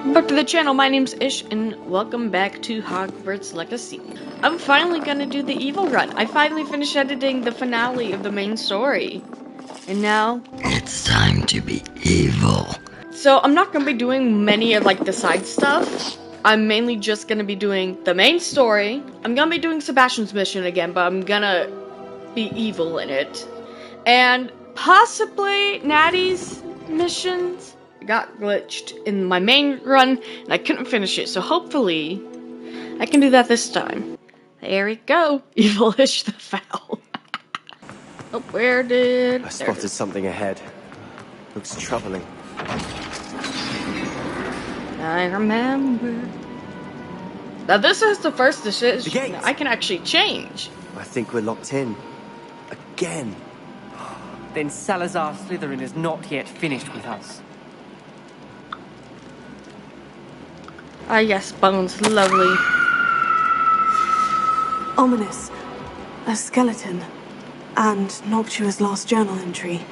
welcome back to the channel. My name's Ish, and welcome back to Hogwarts Legacy. I'm finally gonna do the evil run. I finally finished editing the finale of the main story. And now... it's time to be evil. So, I'm not gonna be doing many of, the side stuff. I'm mainly just gonna be doing the main story. I'm gonna be doing Sebastian's mission again, but I'm gonna be evil in it. And possibly Natty's missions. Got glitched in my main run, and I couldn't finish it, so hopefully I can do that this time. There we go. Evilish the foul. Oh, where did... I spotted something ahead. Looks troubling. I remember. Now this is the first decision I can actually change. I think we're locked in. Again. Then Salazar Slytherin is not yet finished with us. Ah yes, Bones, lovely. Ominous. A skeleton. And Noctua's last journal entry.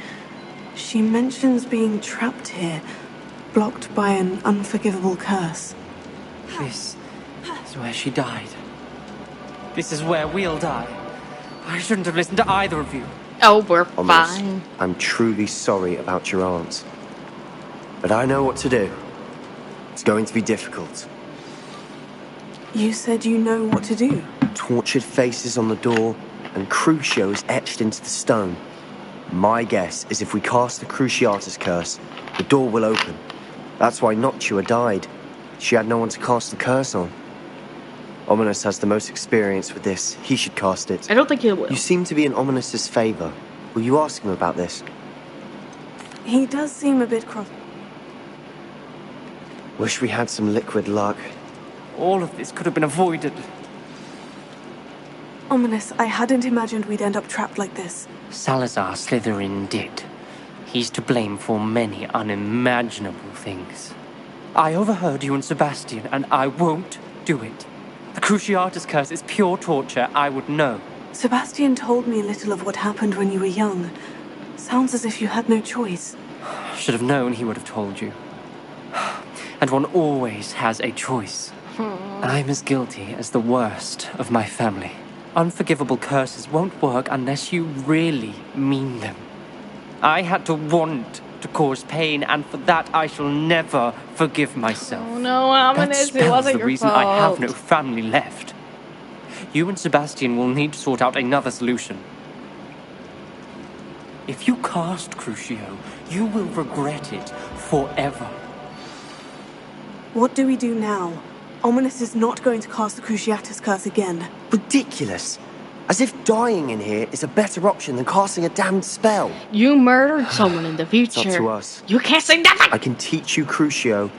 She mentions being trapped here, blocked by an unforgivable curse. This is where she died. This is where we'll die. I shouldn't have listened to either of you. Oh, we're Ominous, fine. I'm truly sorry about your aunt. But I know what to do. It's going to be difficult. You said you know what to do. Tortured faces on the door, and Crucio is etched into the stone. My guess is if we cast the Cruciatus curse, the door will open. That's why Noctua died. She had no one to cast the curse on. Ominous has the most experience with this. He should cast it. I don't think he will. You seem to be in Ominous's favor. Will you ask him about this? He does seem a bit cross. Wish we had some liquid luck. All of this could have been avoided. Ominous, I hadn't imagined we'd end up trapped like this. Salazar Slytherin did. He's to blame for many unimaginable things. I overheard you and Sebastian, and I won't do it. The Cruciatus curse is pure torture. I would know. Sebastian told me a little of what happened when you were young. Sounds as if you had no choice. Should have known he would have told you. And one always has a choice. I'm as guilty as the worst of my family. Unforgivable curses won't work unless you really mean them. I had to want to cause pain, and for that I shall never forgive myself. Oh no, Ominous, it wasn't the your reason fault. I have no family left. You and Sebastian will need to sort out another solution. If you cast Crucio, you will regret it forever. What do we do now? Ominous is not going to cast the Cruciatus curse again. Ridiculous. As if dying in here is a better option than casting a damned spell. You murdered someone in the future. It's up to us. You can't say nothing! I can teach you Crucio,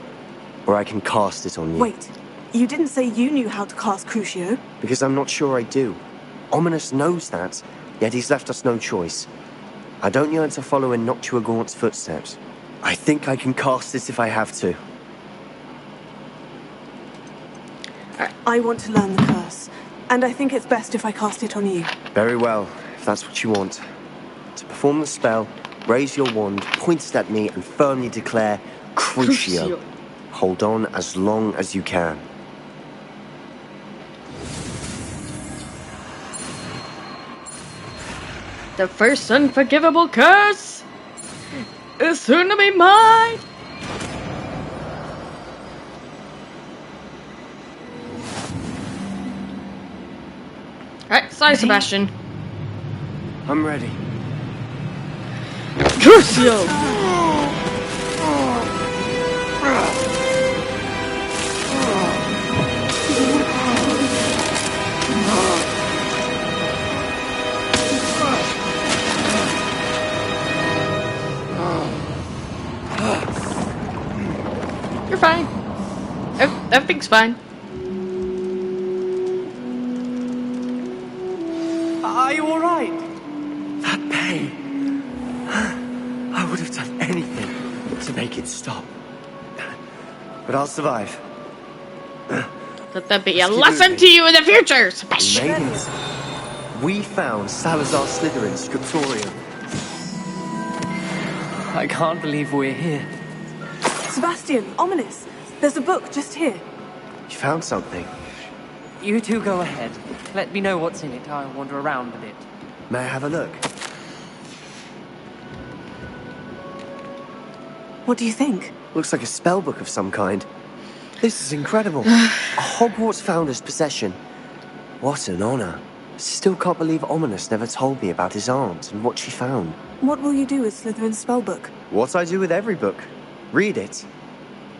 or I can cast it on you. Wait, you didn't say you knew how to cast Crucio? Because I'm not sure I do. Ominous knows that, yet he's left us no choice. I don't yearn to follow in Noctua Gaunt's footsteps. I think I can cast it if I have to. I want to learn the curse, and I think it's best if I cast it on you. Very well, if that's what you want. To perform the spell, raise your wand, point it at me, and firmly declare Crucio. Hold on as long as you can. The first unforgivable curse is soon to be mine! Alright, sorry, Sebastian. I'm ready. Crucio! You're fine. Everything's fine. Are you all right? That pain. I would have done anything to make it stop. But I'll survive. Let that be a lesson to you in the future, We Sebastian. made it. We found Salazar Slytherin's scriptorium. I can't believe we're here. Sebastian, Ominous, There's a book just here. You found something. You two go ahead. Let me know what's in it. I'll wander around a bit. May I have a look? What do you think? Looks like a spell book of some kind. This is incredible. A Hogwarts founder's possession. What an honor. Still can't believe Ominous never told me about his aunt and what she found. What will you do with Slytherin's spellbook? What I do with every book. Read it.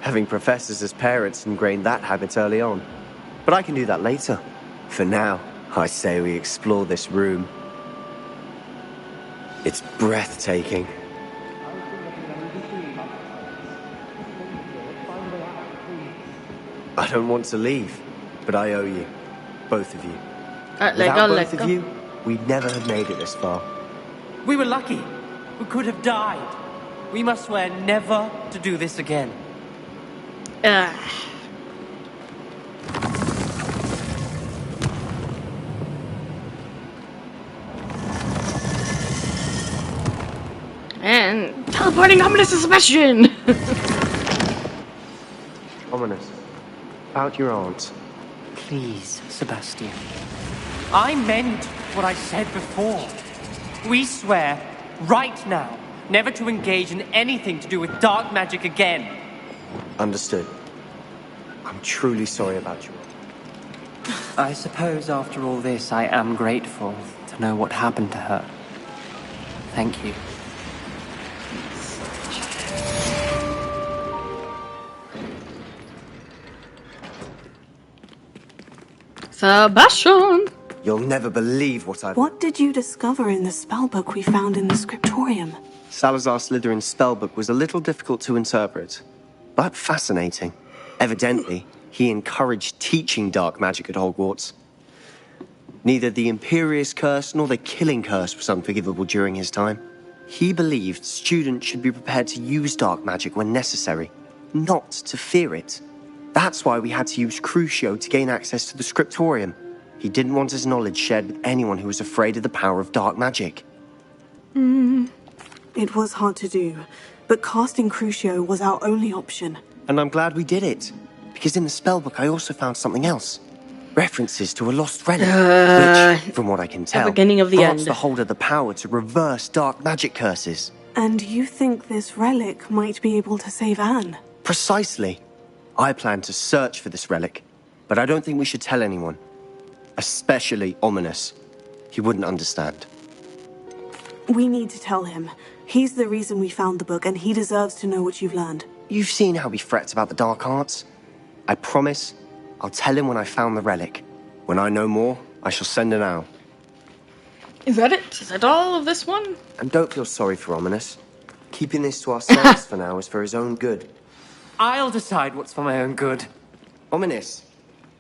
Having professors as parents ingrained that habit early on. But I can do that later. For now, I say we explore this room. It's breathtaking. I don't want to leave, but I owe you. Both of you. Without both of you, we'd never have made it this far. We were lucky. We could have died. We must swear never to do this again. And teleporting Ominous to Sebastian! Ominous. About your aunt. Please, Sebastian. I meant what I said before. We swear, right now, never to engage in anything to do with dark magic again. Understood. I'm truly sorry about your aunt. I suppose after all this, I am grateful to know what happened to her. Thank you. Sebastian! You'll never believe what I've... What did you discover in the spellbook we found in the scriptorium? Salazar Slytherin's spellbook was a little difficult to interpret, but fascinating. Evidently, he encouraged teaching dark magic at Hogwarts. Neither the Imperious Curse nor the Killing Curse was unforgivable during his time. He believed students should be prepared to use dark magic when necessary, not to fear it. That's why we had to use Crucio to gain access to the scriptorium. He didn't want his knowledge shared with anyone who was afraid of the power of dark magic. It was hard to do, but casting Crucio was our only option. And I'm glad we did it, because in the spellbook I also found something else. References to a lost relic, which, from what I can tell, beginning of the grants end. the holder the power to reverse dark magic curses. And you think this relic might be able to save Anne? Precisely. I plan to search for this relic, but I don't think we should tell anyone. Especially Ominous. He wouldn't understand. We need to tell him. He's the reason we found the book, and he deserves to know what you've learned. You've seen how he frets about the dark arts. I promise I'll tell him when I found the relic. When I know more, I shall send an owl. Is that it? Is that all of this one? And don't feel sorry for Ominous. Keeping this to ourselves for now is for his own good. I'll decide what's for my own good. Ominous,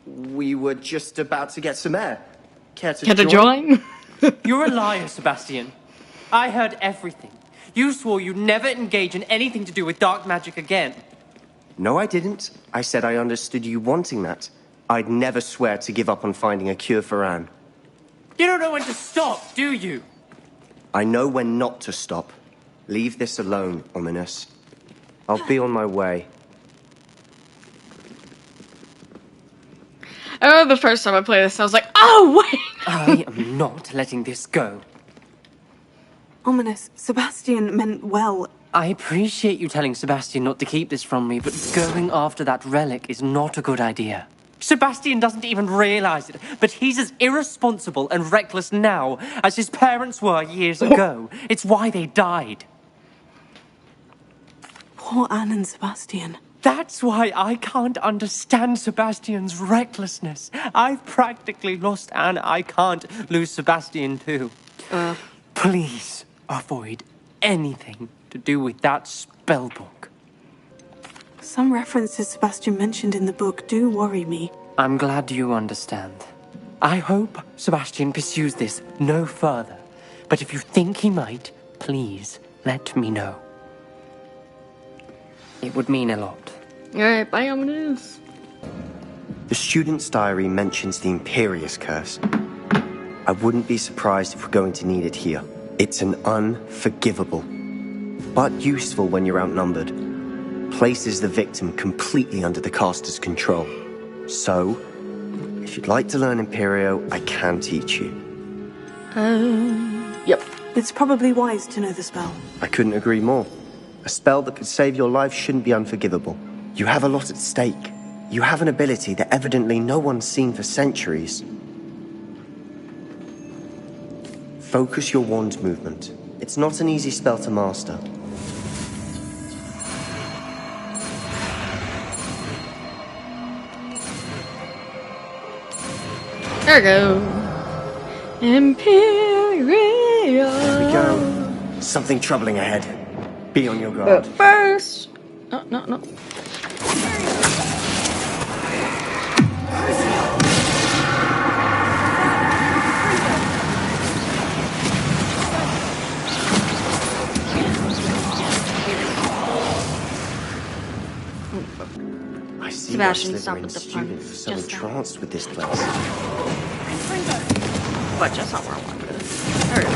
we were just about to get some air. Care to Care to join? You're a liar, Sebastian. I heard everything. You swore you'd never engage in anything to do with dark magic again. No, I didn't. I said I understood you wanting that. I'd never swear to give up on finding a cure for Anne. You don't know when to stop, do you? I know when not to stop. Leave this alone, Ominous. I'll be on my way. Oh, the first time I played this, I was like, oh, wait! I am not letting this go. Ominous, Sebastian meant well. I appreciate you telling Sebastian not to keep this from me, but going after that relic is not a good idea. Sebastian doesn't even realize it, but he's as irresponsible and reckless now as his parents were years ago. It's why they died. Poor Anne and Sebastian. That's why I can't understand Sebastian's recklessness. I've practically lost Anne. I can't lose Sebastian too. Please avoid anything to do with that spellbook. Some references Sebastian mentioned in the book do worry me. I'm glad you understand. I hope Sebastian pursues this no further. But if you think he might, please let me know. It would mean a lot. Alright, bye, Ominous. The student's diary mentions the Imperious Curse. I wouldn't be surprised if we're going to need it here. It's an unforgivable, but useful when you're outnumbered. places the victim completely under the caster's control. So, if you'd like to learn Imperio, I can teach you. Yep. It's probably wise to know the spell. I couldn't agree more. A spell that could save your life shouldn't be unforgivable. You have a lot at stake. You have an ability that evidently no one's seen for centuries. Focus your wand movement. It's not an easy spell to master. There we go. Imperial. There we go. Something troubling ahead. Be on your guard. But first... No. I see Sebastian, why stop Slytherin with the students are puns. so Just stop. entranced with this place. But that's not where I wanted it. There we go.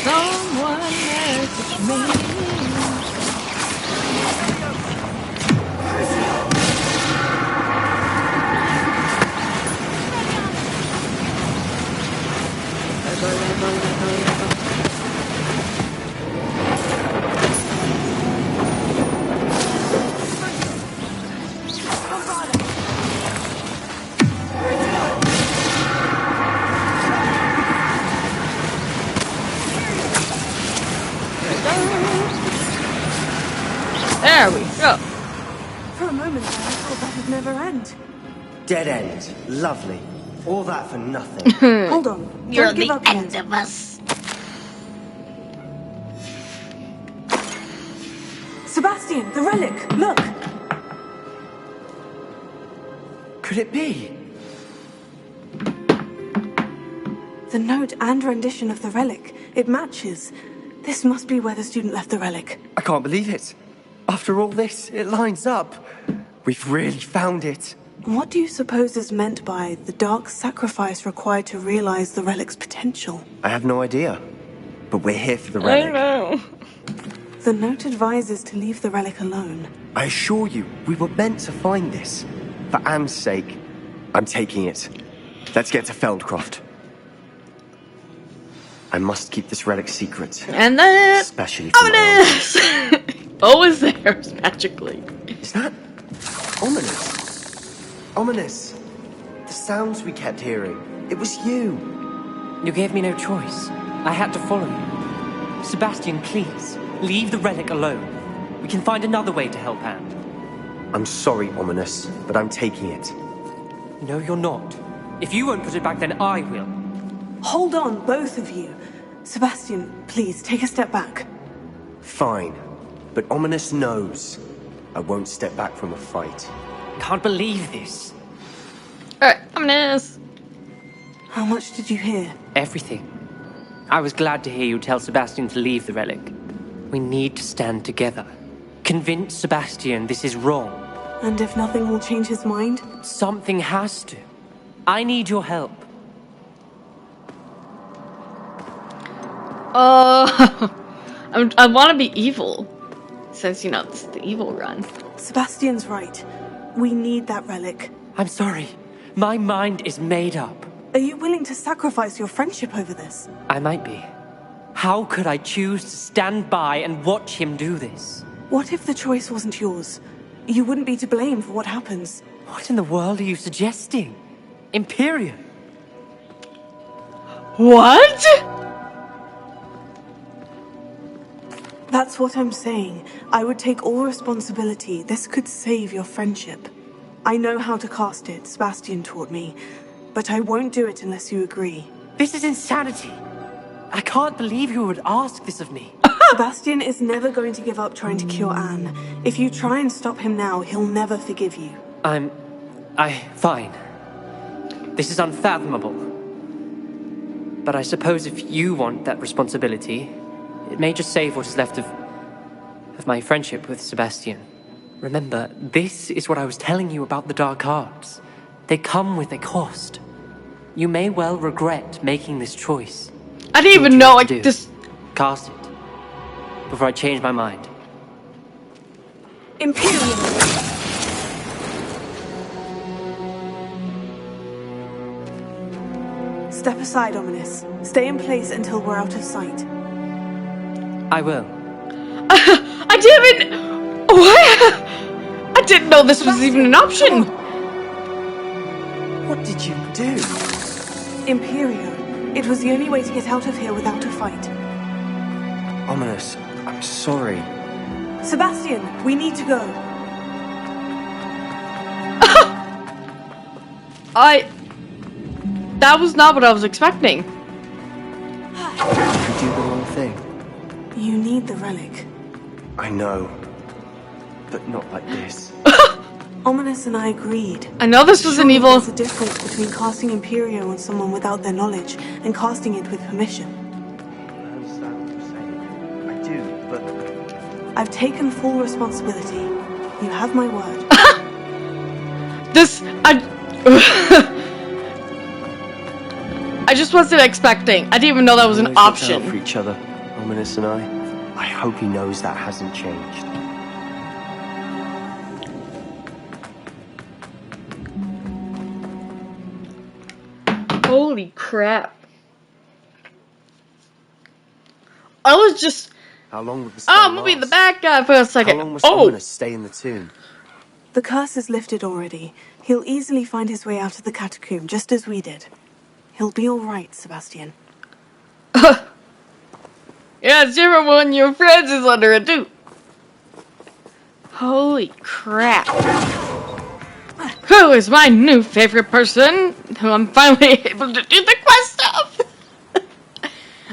Someone message me. There we go. For a moment, I thought that would never end. Dead end. Lovely. All that for nothing. Hold on. You're Don't give the up yet. end of us. Sebastian, the relic! Look! Could it be? The note and rendition of the relic. It matches. This must be where the student left the relic. I can't believe it. After all this, it lines up. We've really found it. What do you suppose is meant by the dark sacrifice required to realize the relic's potential? I have no idea. But we're here for the I relic. know. The note advises to leave the relic alone. I assure you, we were meant to find this. For Anne's sake, I'm taking it. Let's get to Feldcroft. I must keep this relic secret. And then... Especially for my Ominous! Bo is there magically. Is that ominous? Ominous. The sounds we kept hearing. It was you. You gave me no choice. I had to follow you. Sebastian, please, leave the relic alone. We can find another way to help Anne. I'm sorry, Ominous, but I'm taking it. No, you're not. If you won't put it back, then I will. Hold on, both of you. Sebastian, please, take a step back. Fine. But Ominous knows I won't step back from a fight. Can't believe this. Alright, Ominous. How much did you hear? Everything. I was glad to hear you tell Sebastian to leave the relic. We need to stand together. Convince Sebastian this is wrong. And if nothing will change his mind? Something has to. I need your help. I want to be evil. Since, you know, it's the evil run. Sebastian's right. We need that relic. I'm sorry. My mind is made up. Are you willing to sacrifice your friendship over this? I might be. How could I choose to stand by and watch him do this? What if the choice wasn't yours? You wouldn't be to blame for what happens. What in the world are you suggesting? Imperium? What? That's what I'm saying. I would take all responsibility. This could save your friendship. I know how to cast it, Sebastian taught me, but I won't do it unless you agree. This is insanity. I can't believe you would ask this of me. Sebastian is never going to give up trying to cure Anne. If you try and stop him now, he'll never forgive you. Fine. This is unfathomable. But I suppose if you want that responsibility, it may just save what is left of my friendship with Sebastian. Remember, this is what I was telling you about the dark arts. They come with a cost. You may well regret making this choice. I didn't even know, like, this... Cast it. Before I change my mind. Imperial! Step aside, Ominous. Stay in place until we're out of sight. I will. I didn't even... What? I didn't know this was even an option! What did you do? Imperio. It was the only way to get out of here without a fight. Ominous, I'm sorry. Sebastian, we need to go. That was not what I was expecting. Did you do the wrong thing? You need the relic. I know. But not like this. Ominous and I agreed. I know this was an Surely evil... There's a difference between casting Imperio on someone without their knowledge and casting it with permission. I understand what you're saying. I do, but... I've taken full responsibility. You have my word. I just wasn't expecting. I didn't even know that was an option. For each other, Ominous and I. I hope he knows that hasn't changed. Holy crap. I was just... How long would the I'm gonna be the bad guy for a second. How long must Ominous stay in the tomb? The curse is lifted already. He'll easily find his way out of the catacomb, just as we did. He'll be all right, Sebastian. Yeah, it's different when your friends is under it too. Holy crap. Who is my new favorite person? Who I'm finally able to do the quest of?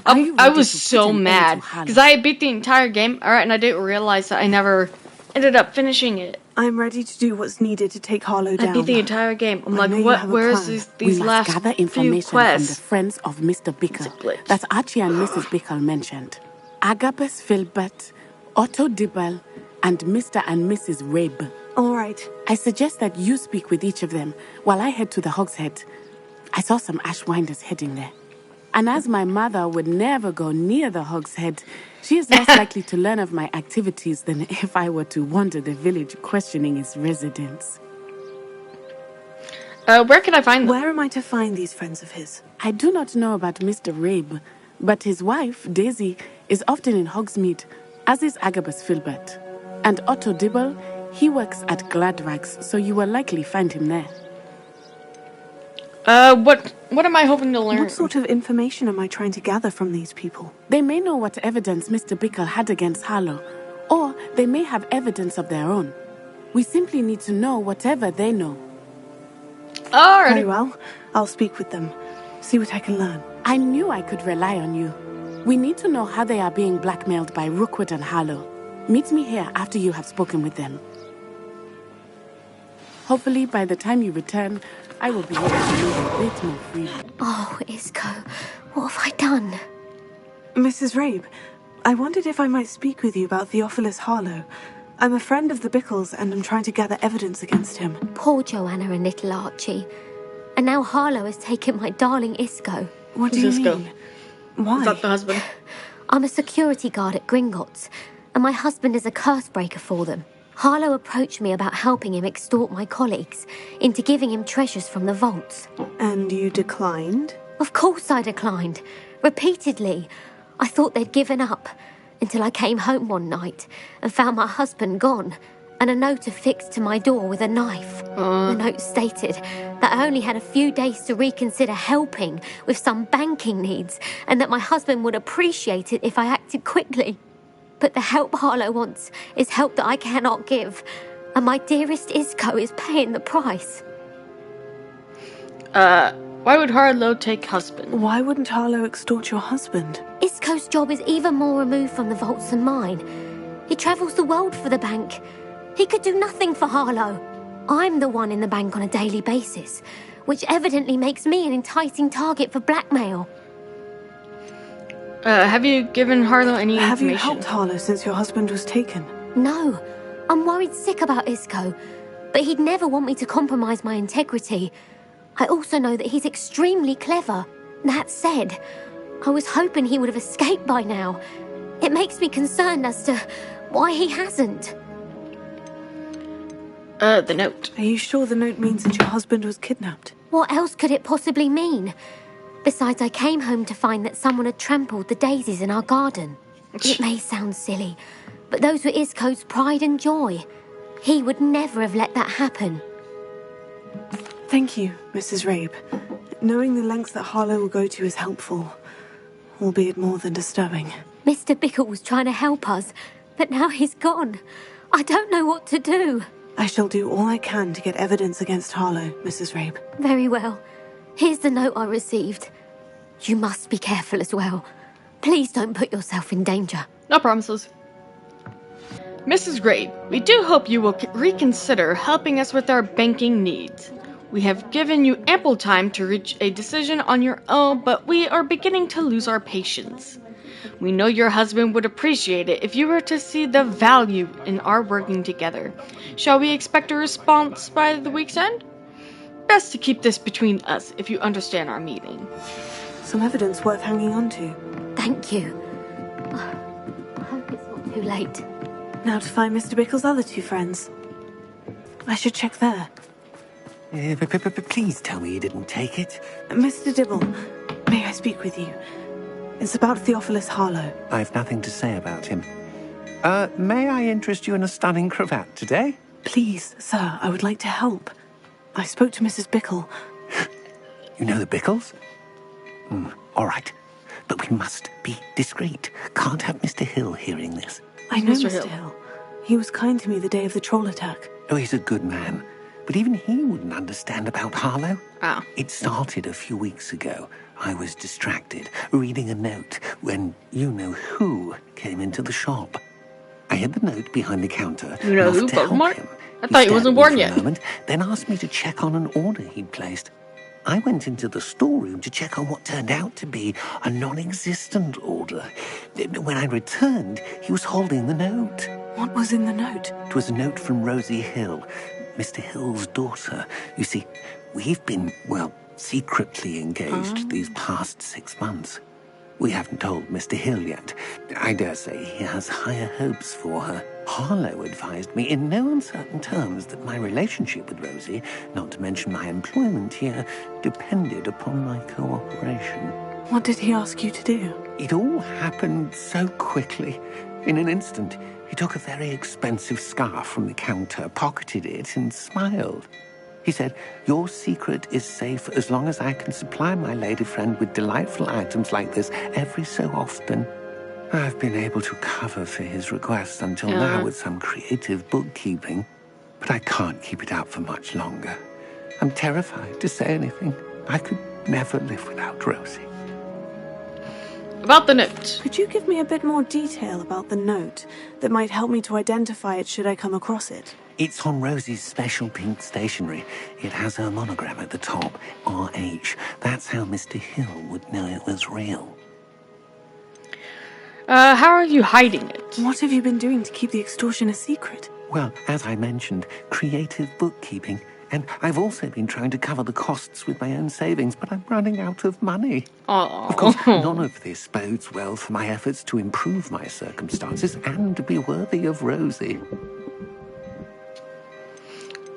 I was so mad because I beat the entire game, alright, and I didn't realize that I never ended up finishing it. I'm ready to do what's needed to take Harlow down. I beat the entire game. I'm like, know you what? have a Where's plan. these We last must gather few information from the quests? friends of Mr. Bickle glitch. that Archie and Mrs. Bickle mentioned. Agabus Filbert, Otto Dibble, and Mr. and Mrs. Rabe. All right. I suggest that you speak with each of them while I head to the Hogshead. I saw some Ashwinders heading there. And as my mother would never go near the Hogshead, she is less likely to learn of my activities than if I were to wander the village questioning its residents. Where can I find them? Where am I to find these friends of his? I do not know about Mr. Rabe, but his wife, Daisy, is often in Hogsmeade, as is Agabus Filbert. And Otto Dibble, he works at Gladrags, so you will likely find him there. What am I hoping to learn? What sort of information am I trying to gather from these people? They may know what evidence Mr. Bickle had against Harlow, or they may have evidence of their own. We simply need to know whatever they know. Alright. Very well. I'll speak with them. See what I can learn. I knew I could rely on you. We need to know how they are being blackmailed by Rookwood and Harlow. Meet me here after you have spoken with them. Hopefully, by the time you return, I will be able to move a bit more freely. Oh, Isco, what have I done? Mrs. Rabe, I wondered if I might speak with you about Theophilus Harlow. I'm a friend of the Bickles and I'm trying to gather evidence against him. Poor Joanna and little Archie. And now Harlow has taken my darling Isco. What do Who's you Isco? mean? Why? Is that the husband? I'm a security guard at Gringotts, and my husband is a curse breaker for them. Harlow approached me about helping him extort my colleagues into giving him treasures from the vaults. And you declined? Of course I declined. Repeatedly. I thought they'd given up, until I came home one night and found my husband gone, and a note affixed to my door with a knife. The note stated that I only had a few days to reconsider helping with some banking needs, and that my husband would appreciate it if I acted quickly. But the help Harlow wants is help that I cannot give. And my dearest Isco is paying the price. Why would Harlow take husband? Why wouldn't Harlow extort your husband? Isco's job is even more removed from the vaults than mine. He travels the world for the bank. He could do nothing for Harlow. I'm the one in the bank on a daily basis, which evidently makes me an enticing target for blackmail. Have you given Harlow any Have you information? helped Harlow since your husband was taken? No, I'm worried sick about Isco, but he'd never want me to compromise my integrity. I also know that he's extremely clever. That said, I was hoping he would have escaped by now. It makes me concerned as to why he hasn't. The note. Are you sure the note means that your husband was kidnapped? What else could it possibly mean? Besides, I came home to find that someone had trampled the daisies in our garden. It may sound silly, but those were Isco's pride and joy. He would never have let that happen. Thank you, Mrs. Rabe. Knowing the lengths that Harlow will go to is helpful, albeit more than disturbing. Mr. Bickle was trying to help us, but now he's gone. I don't know what to do. I shall do all I can to get evidence against Harlow, Mrs. Rabe. Very well. Here's the note I received. You must be careful as well. Please don't put yourself in danger. No promises. Mrs. Grabe, we do hope you will reconsider helping us with our banking needs. We have given you ample time to reach a decision on your own, but we are beginning to lose our patience. We know your husband would appreciate it if you were to see the value in our working together. Shall we expect a response by the week's end? Best to keep this between us, if you understand our meaning. Some evidence worth hanging on to. Thank you. I hope it's not too late. Now to find Mr. Bickle's other two friends. I should check there. Please tell me you didn't take it. Mr. Dibble, may I speak with you? It's about Theophilus Harlow. I've nothing to say about him. May I interest you in a stunning cravat today? Please, sir, I would like to help. I spoke to Mrs. Bickle. You know the Bickles? All right. But we must be discreet. Can't have Mr. Hill hearing this. I know Mr. Mr. Hill. He was kind to me the day of the troll attack. Oh, he's a good man. But even he wouldn't understand about Harlow. Ah. It started a few weeks ago. I was distracted, reading a note, when you-know-who came into the shop. I hid the note behind the counter. You know who, enough to help Voldemort? him. I thought he stared wasn't at me born for yet. a moment, then asked me to check on an order he'd placed. I went into the storeroom to check on what turned out to be a non-existent order. When I returned, he was holding the note. What was in the note? It was a note from Rosie Hill, Mr. Hill's daughter. You see, we've been, secretly engaged these past 6 months. We haven't told Mr. Hill yet. I dare say he has higher hopes for her. Harlow advised me in no uncertain terms that my relationship with Rosie, not to mention my employment here, depended upon my cooperation. What did he ask you to do? It all happened so quickly. In an instant, he took a very expensive scarf from the counter, pocketed it, and smiled. He said, "Your secret is safe as long as I can supply my lady friend with delightful items like this every so often." I've been able to cover for his request until now with some creative bookkeeping, but I can't keep it up for much longer. I'm terrified to say anything. I could never live without Rosie. About the note. Could you give me a bit more detail about the note that might help me to identify it should I come across it? It's on Rosie's special pink stationery. It has her monogram at the top, RH. That's how Mr. Hill would know it was real. How are you hiding it? What have you been doing to keep the extortion a secret? Well, as I mentioned, creative bookkeeping. And I've also been trying to cover the costs with my own savings, but I'm running out of money. Oh. Of course, none of this bodes well for my efforts to improve my circumstances and to be worthy of Rosie.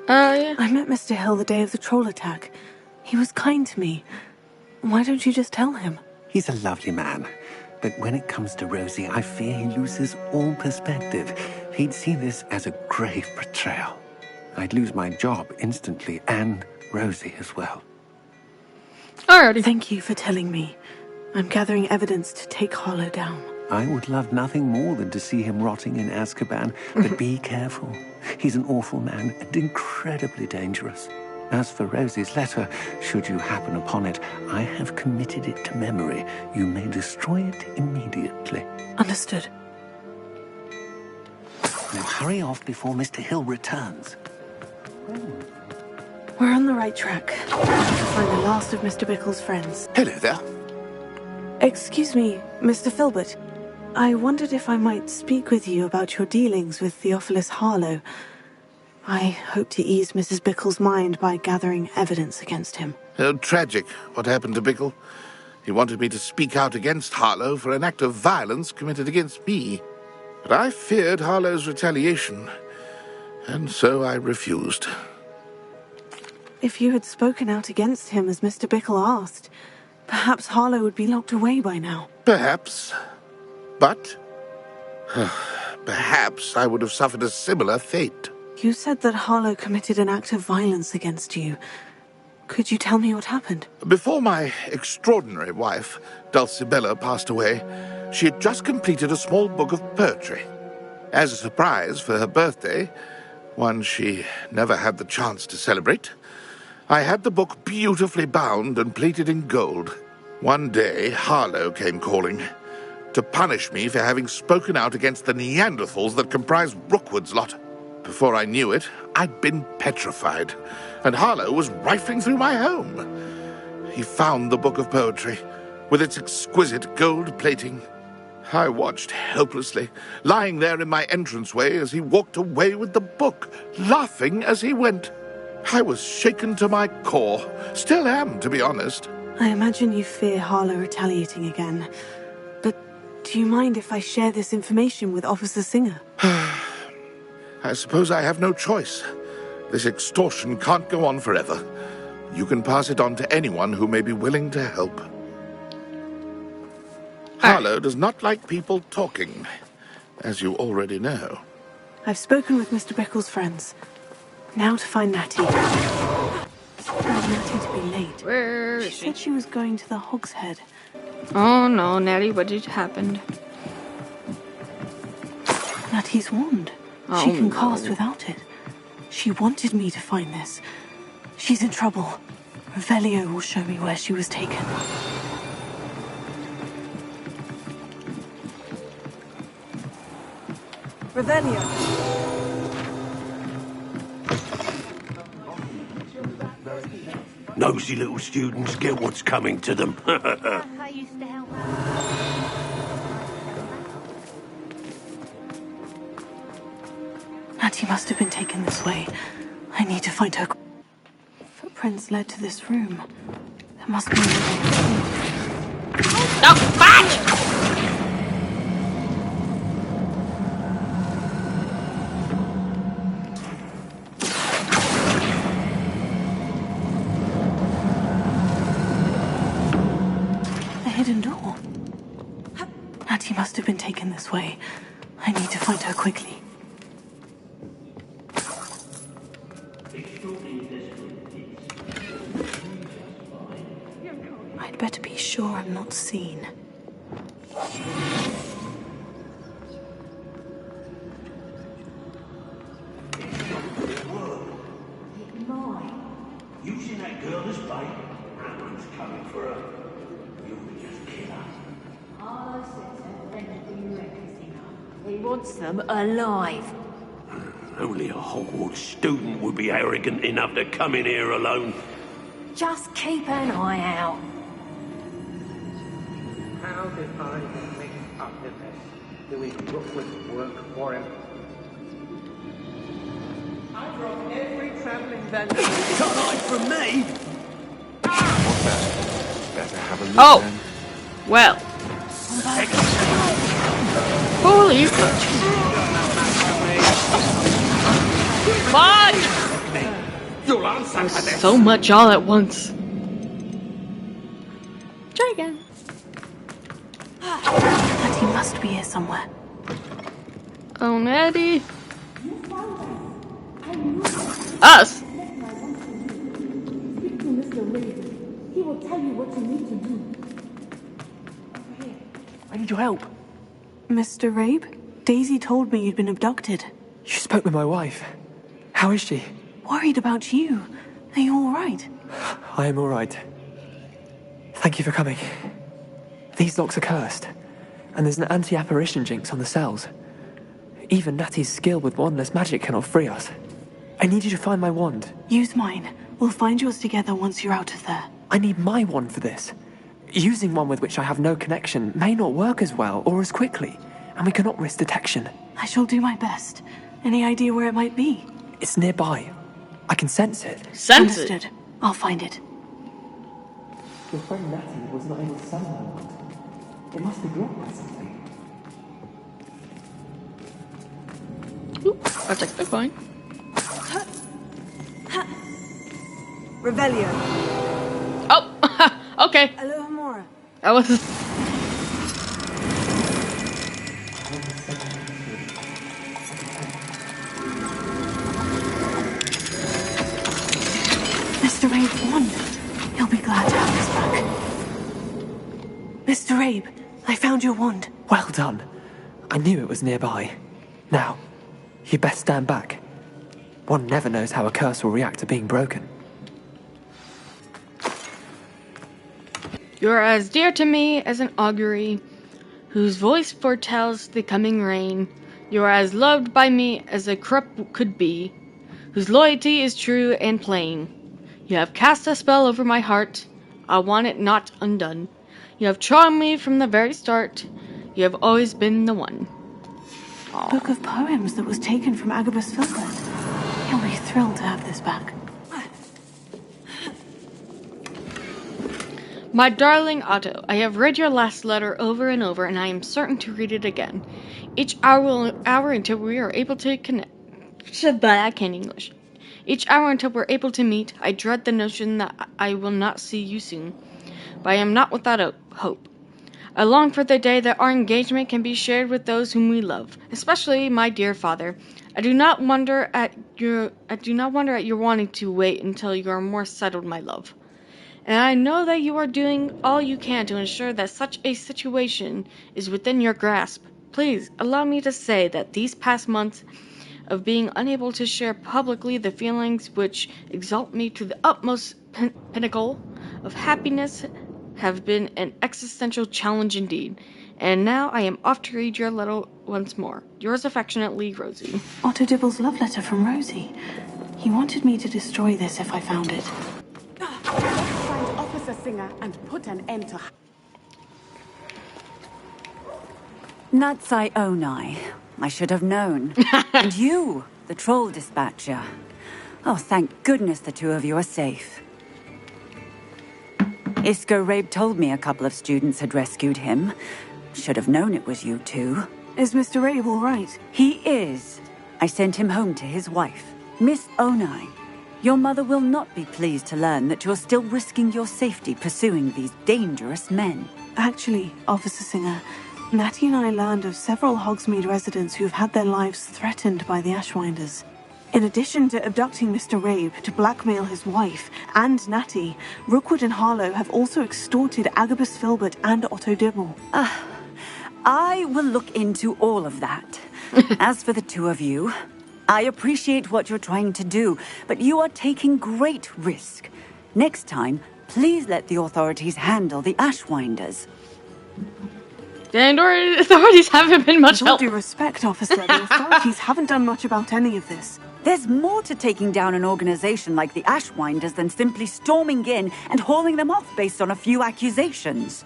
Yeah. I met Mr. Hill the day of the troll attack. He was kind to me. Why don't you just tell him? He's a lovely man. But when it comes to Rosie, I fear he loses all perspective. He'd see this as a grave betrayal. I'd lose my job instantly, and Rosie as well. Alrighty. Thank you for telling me. I'm gathering evidence to take Harlow down. I would love nothing more than to see him rotting in Azkaban, but be careful. He's an awful man and incredibly dangerous. As for Rosie's letter, should you happen upon it, I have committed it to memory. You may destroy it immediately. Understood. Now hurry off before Mr. Hill returns. We're on the right track. To find the last of Mr. Bickle's friends. Hello there. Excuse me, Mr. Filbert. I wondered if I might speak with you about your dealings with Theophilus Harlow. I hope to ease Mrs. Bickle's mind by gathering evidence against him. Oh, tragic, what happened to Bickle. He wanted me to speak out against Harlow for an act of violence committed against me. But I feared Harlow's retaliation, and so I refused. If you had spoken out against him as Mr. Bickle asked, perhaps Harlow would be locked away by now. Perhaps. But perhaps I would have suffered a similar fate. You said that Harlow committed an act of violence against you. Could you tell me what happened? Before my extraordinary wife, Dulcibella, passed away, she had just completed a small book of poetry. As a surprise for her birthday, one she never had the chance to celebrate, I had the book beautifully bound and plated in gold. One day, Harlow came calling to punish me for having spoken out against the Neanderthals that comprised Rookwood's lot. Before I knew it, I'd been petrified, and Harlow was rifling through my home. He found the book of poetry, with its exquisite gold plating. I watched helplessly, lying there in my entranceway as he walked away with the book, laughing as he went. I was shaken to my core. Still am, to be honest. I imagine you fear Harlow retaliating again. But do you mind if I share this information with Officer Singer? I suppose I have no choice. This extortion can't go on forever. You can pass it on to anyone who may be willing to help. Harlow does not like people talking, as you already know. I've spoken with Mr. Bickle's friends. Now to find Natty. Natty to be late. Where is She she? said she was going to the Hogshead. Oh no, Natty, what did happen? Natty's wand. Oh, She can no. cast without it. She wanted me to find this. She's in trouble. Revelio will show me where she was taken. Revelio. Nosy little students get what's coming to them. I used to help Natty must have been taken this way. I need to find her. Footprints led to this room. There must be a way. No, back! A hidden door. Natty must have been taken this way. I need to find her quickly. I'd better be sure I'm not seen. Using that girl as bait, Aaron's coming for her. You'll just kill her. Harlow says her friend will be reckless enough. He wants them alive. Only a Hogwarts student would be arrogant enough to come in here alone. Just keep an eye out. How did I get mixed up in this? Doing Rookwood's work for him? I broke every traveling vendor. Can't hide from me! Better have a look Oh, then. well. Holy fuck. Fudge! You'll answer for this! So much all at once. Try again. Natty must be here somewhere. Oh, Natty. Us? I need your help. Mr. Rabe, Daisy told me you'd been abducted. You spoke with my wife. How is she? Worried about you. Are you all right? I am all right. Thank you for coming. These locks are cursed, and there's an anti-apparition jinx on the cells. Even Natty's skill with wandless magic cannot free us. I need you to find my wand. Use mine. We'll find yours together once you're out of there. I need my wand for this. Using one with which I have no connection may not work as well or as quickly, and we cannot risk detection. I shall do my best. Any idea where it might be? It's nearby. I can sense it. Sense it? Understood. I'll find it. Your friend Natty was not able to summon my wand. It must be blocked by something. I'll take the coin. Revelio. Oh, okay. Alohomora. That was. Mr. Rabe won. He'll be glad to have this back. Mr. Rabe, I found your wand. Well done. I knew it was nearby. Now, you best stand back. One never knows how a curse will react to being broken. You're as dear to me as an augury, whose voice foretells the coming rain. You are as loved by me as a crup could be, whose loyalty is true and plain. You have cast a spell over my heart, I want it not undone. You have charmed me from the very start, you have always been the one. Aww. Book of poems that was taken from Agabus Filbert. He'll be thrilled to have this back. My darling Otto, I have read your last letter over and over, and I am certain to read it again. Each hour until we are able to connect. I can't English. Each hour until we're able to meet, I dread the notion that I will not see you soon. But I am not without hope. I long for the day that our engagement can be shared with those whom we love, especially my dear father. I do not wonder at your wanting to wait until you are more settled, my love. And I know that you are doing all you can to ensure that such a situation is within your grasp. Please allow me to say that these past months of being unable to share publicly the feelings which exalt me to the utmost pinnacle of happiness have been an existential challenge indeed. And now I am off to read your letter once more. Yours affectionately, Rosie. Otto Dibble's love letter from Rosie. He wanted me to destroy this if I found it. Find Officer Singer and put an end to... Natsai Onai. I should have known. And you, the troll dispatcher. Oh, thank goodness the two of you are safe. Isco Rabe told me a couple of students had rescued him. Should have known it was you two. Is Mr. Rabe all right? He is. I sent him home to his wife, Miss Onai. Your mother will not be pleased to learn that you're still risking your safety pursuing these dangerous men. Actually, Officer Singer, Natty and I learned of several Hogsmeade residents who've had their lives threatened by the Ashwinders. In addition to abducting Mr. Rabe to blackmail his wife and Natty, Rookwood and Harlow have also extorted Agabus Filbert and Otto Dibble. I will look into all of that. As for the two of you, I appreciate what you're trying to do, but you are taking great risk. Next time, please let the authorities handle the Ashwinders. The authorities haven't been much help. With all due respect, officer, the authorities haven't done much about any of this. There's more to taking down an organization like the Ashwinders than simply storming in and hauling them off based on a few accusations.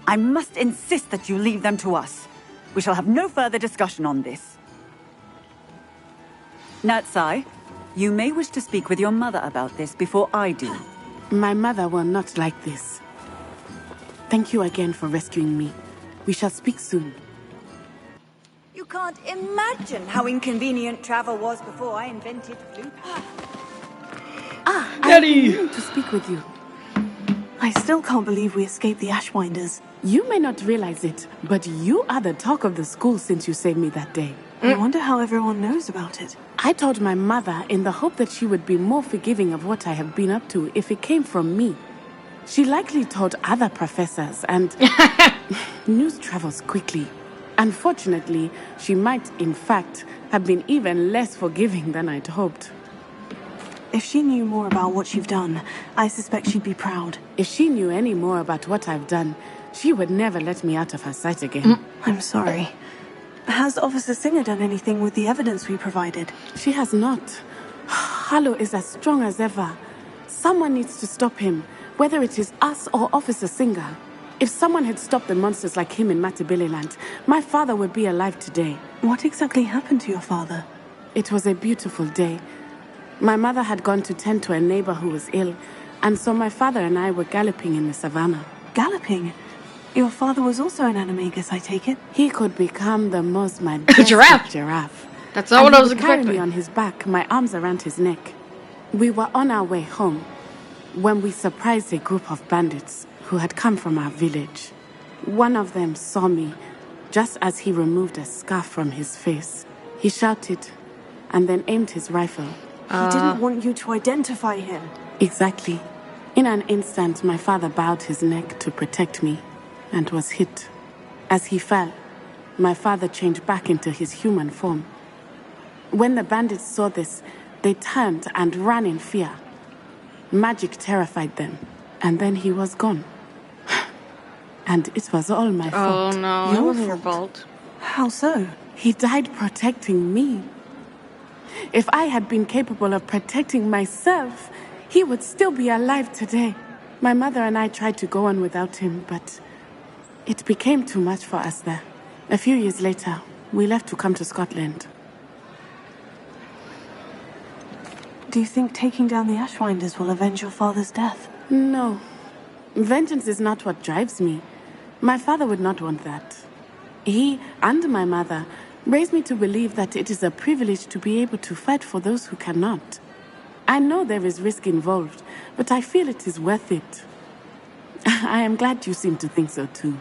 I must insist that you leave them to us. We shall have no further discussion on this. Natsai, you may wish to speak with your mother about this before I do. My mother will not like this. Thank you again for rescuing me. We shall speak soon. You can't imagine how inconvenient travel was before I invented flute. I've been meaning to speak with you. I still can't believe we escaped the Ashwinders. You may not realize it, but you are the talk of the school since you saved me that day. I wonder how everyone knows about it. I told my mother in the hope that she would be more forgiving of what I have been up to if it came from me. She likely told other professors, and news travels quickly. Unfortunately, she might, in fact, have been even less forgiving than I'd hoped. If she knew more about what you've done, I suspect she'd be proud. If she knew any more about what I've done, she would never let me out of her sight again. I'm sorry. Has Officer Singer done anything with the evidence we provided? She has not. Harlow is as strong as ever. Someone needs to stop him, whether it is us or Officer Singer. If someone had stopped the monsters like him in Matabeleland, my father would be alive today. What exactly happened to your father? It was a beautiful day. My mother had gone to tend to a neighbor who was ill, and so my father and I were galloping in the savannah. Galloping? Your father was also an animagus, I take it? He could become the most majestic giraffe. That's not what I was expecting. He would carry me expecting. on his back, my arms around his neck. We were on our way home when we surprised a group of bandits who had come from our village. One of them saw me just as he removed a scarf from his face. He shouted and then aimed his rifle. He didn't want you to identify him. Exactly. In an instant, my father bowed his neck to protect me and was hit. As he fell, my father changed back into his human form. When the bandits saw this, they turned and ran in fear. Magic terrified them, and then he was gone. And it was all my fault. Oh no, it wasn't your fault. How so? He died protecting me. If I had been capable of protecting myself, he would still be alive today. My mother and I tried to go on without him, but it became too much for us there. A few years later, we left to come to Scotland. Do you think taking down the Ashwinders will avenge your father's death? No. Vengeance is not what drives me. My father would not want that. He and my mother raised me to believe that it is a privilege to be able to fight for those who cannot. I know there is risk involved, but I feel it is worth it. I am glad you seem to think so too.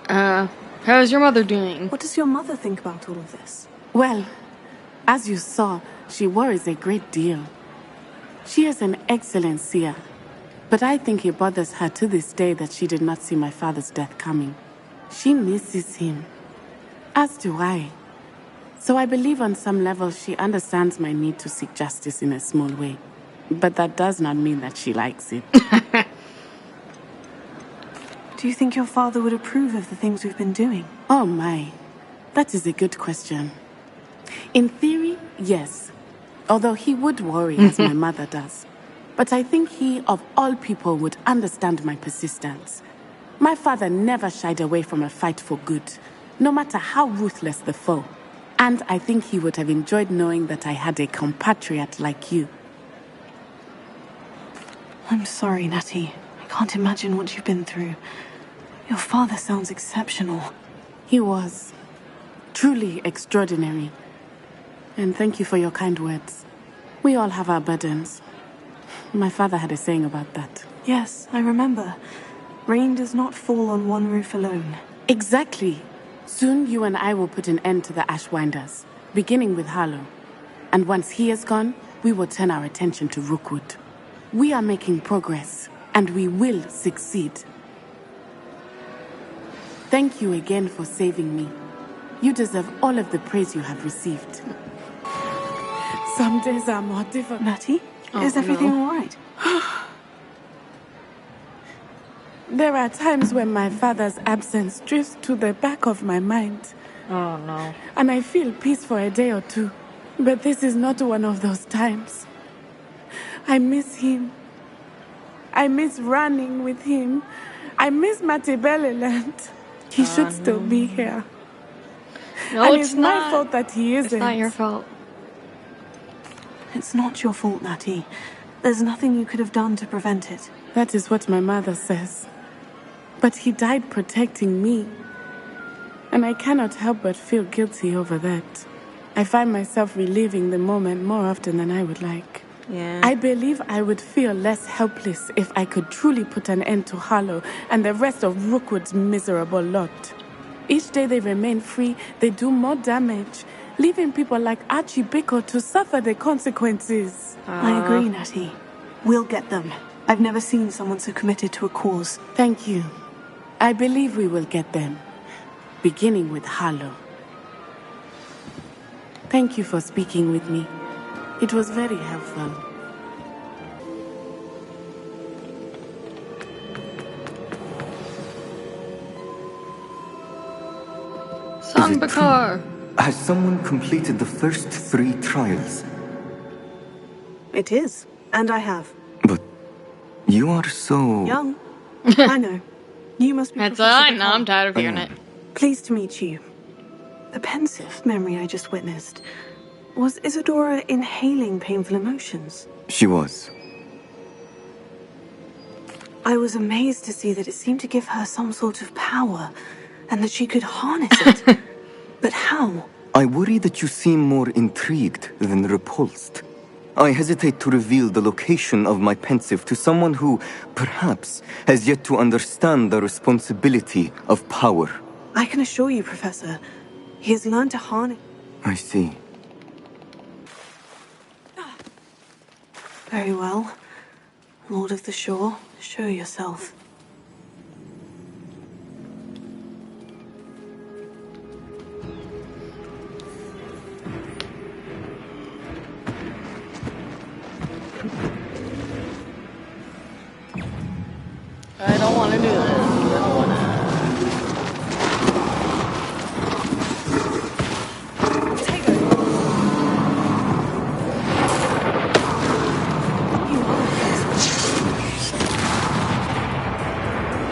How's your mother doing? What does your mother think about all of this? Well, as you saw, she worries a great deal. She is an excellent seer, but I think it bothers her to this day that she did not see my father's death coming. She misses him, as do I. So I believe on some level she understands my need to seek justice in a small way. But that does not mean that she likes it. Do you think your father would approve of the things we've been doing? Oh my, that is a good question. In theory, yes. Although he would worry as my mother does. But I think he, of all people, would understand my persistence. My father never shied away from a fight for good, no matter how ruthless the foe. And I think he would have enjoyed knowing that I had a compatriot like you. I'm sorry, Natty. I can't imagine what you've been through. Your father sounds exceptional. He was. Truly extraordinary. And thank you for your kind words. We all have our burdens. My father had a saying about that. Yes, I remember. Rain does not fall on one roof alone. Exactly. Soon you and I will put an end to the Ashwinders, beginning with Harlow. And once he is gone, we will turn our attention to Rookwood. We are making progress, and we will succeed. Thank you again for saving me. You deserve all of the praise you have received. Some days are more difficult. Natty, is everything all right? There are times when my father's absence drifts to the back of my mind. Oh no. And I feel peace for a day or two. But this is not one of those times. I miss him. I miss running with him. I miss Matabeleland. He should still be here. No, and it's my not. fault that he isn't. It's not your fault. It's not your fault, Natty. There's nothing you could have done to prevent it. That is what my mother says. But he died protecting me. And I cannot help but feel guilty over that. I find myself reliving the moment more often than I would like. Yeah. I believe I would feel less helpless if I could truly put an end to Harlow and the rest of Rookwood's miserable lot. Each day they remain free, they do more damage, leaving people like Archie Bickle to suffer the consequences. I agree, Natty. We'll get them. I've never seen someone so committed to a cause. Thank you. I believe we will get them. beginning with Harlow. Thank you for speaking with me. It was very helpful. Son Bakar. Has someone completed the first 3 trials? It is, and I have. But you are so... Young. I know. You must be That's Professor all right. Now Bakar. I'm tired of hearing it. Pleased to meet you. The pensive memory I just witnessed. Was Isadora inhaling painful emotions? She was. I was amazed to see that it seemed to give her some sort of power, and that she could harness it. But how? I worry that you seem more intrigued than repulsed. I hesitate to reveal the location of my pensive to someone who, perhaps, has yet to understand the responsibility of power. I can assure you, Professor, he has learned to harness... I see. Very well. Lord of the Shore, show yourself. I don't want to do this. I don't want to.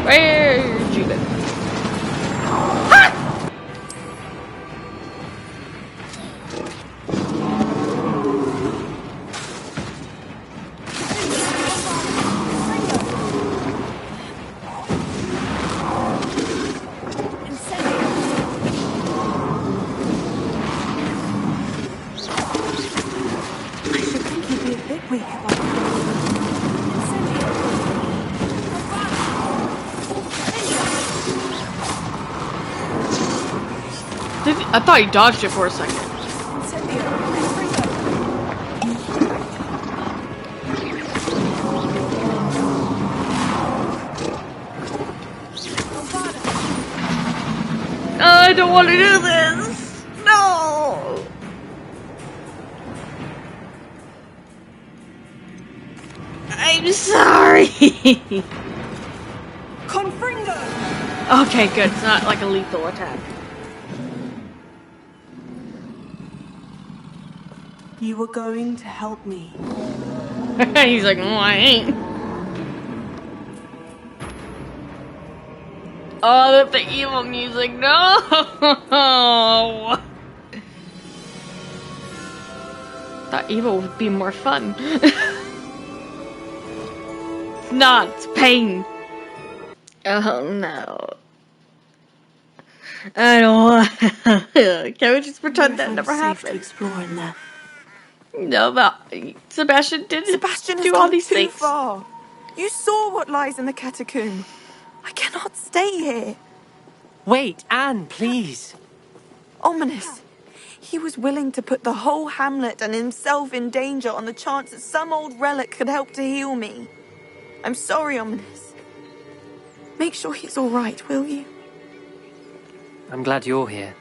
Where'd you go? I thought he dodged it for a second. I don't want to do this. No. I'm sorry. Confringo. Okay, good. It's not like a lethal attack. You were going to help me. He's like, no, I ain't. Oh, that's the evil music. No! Thought evil would be more fun. It's not. It's pain. Oh, no. I don't want... Can we just pretend that never happened? To explore in there. No, but Sebastian didn't Sebastian do has all gone these too things. far. You saw what lies in the catacomb. I cannot stay here. Wait, Anne, please. Ominous. He was willing to put the whole hamlet and himself in danger on the chance that some old relic could help to heal me. I'm sorry, Ominous. Make sure he's all right, will you? I'm glad you're here.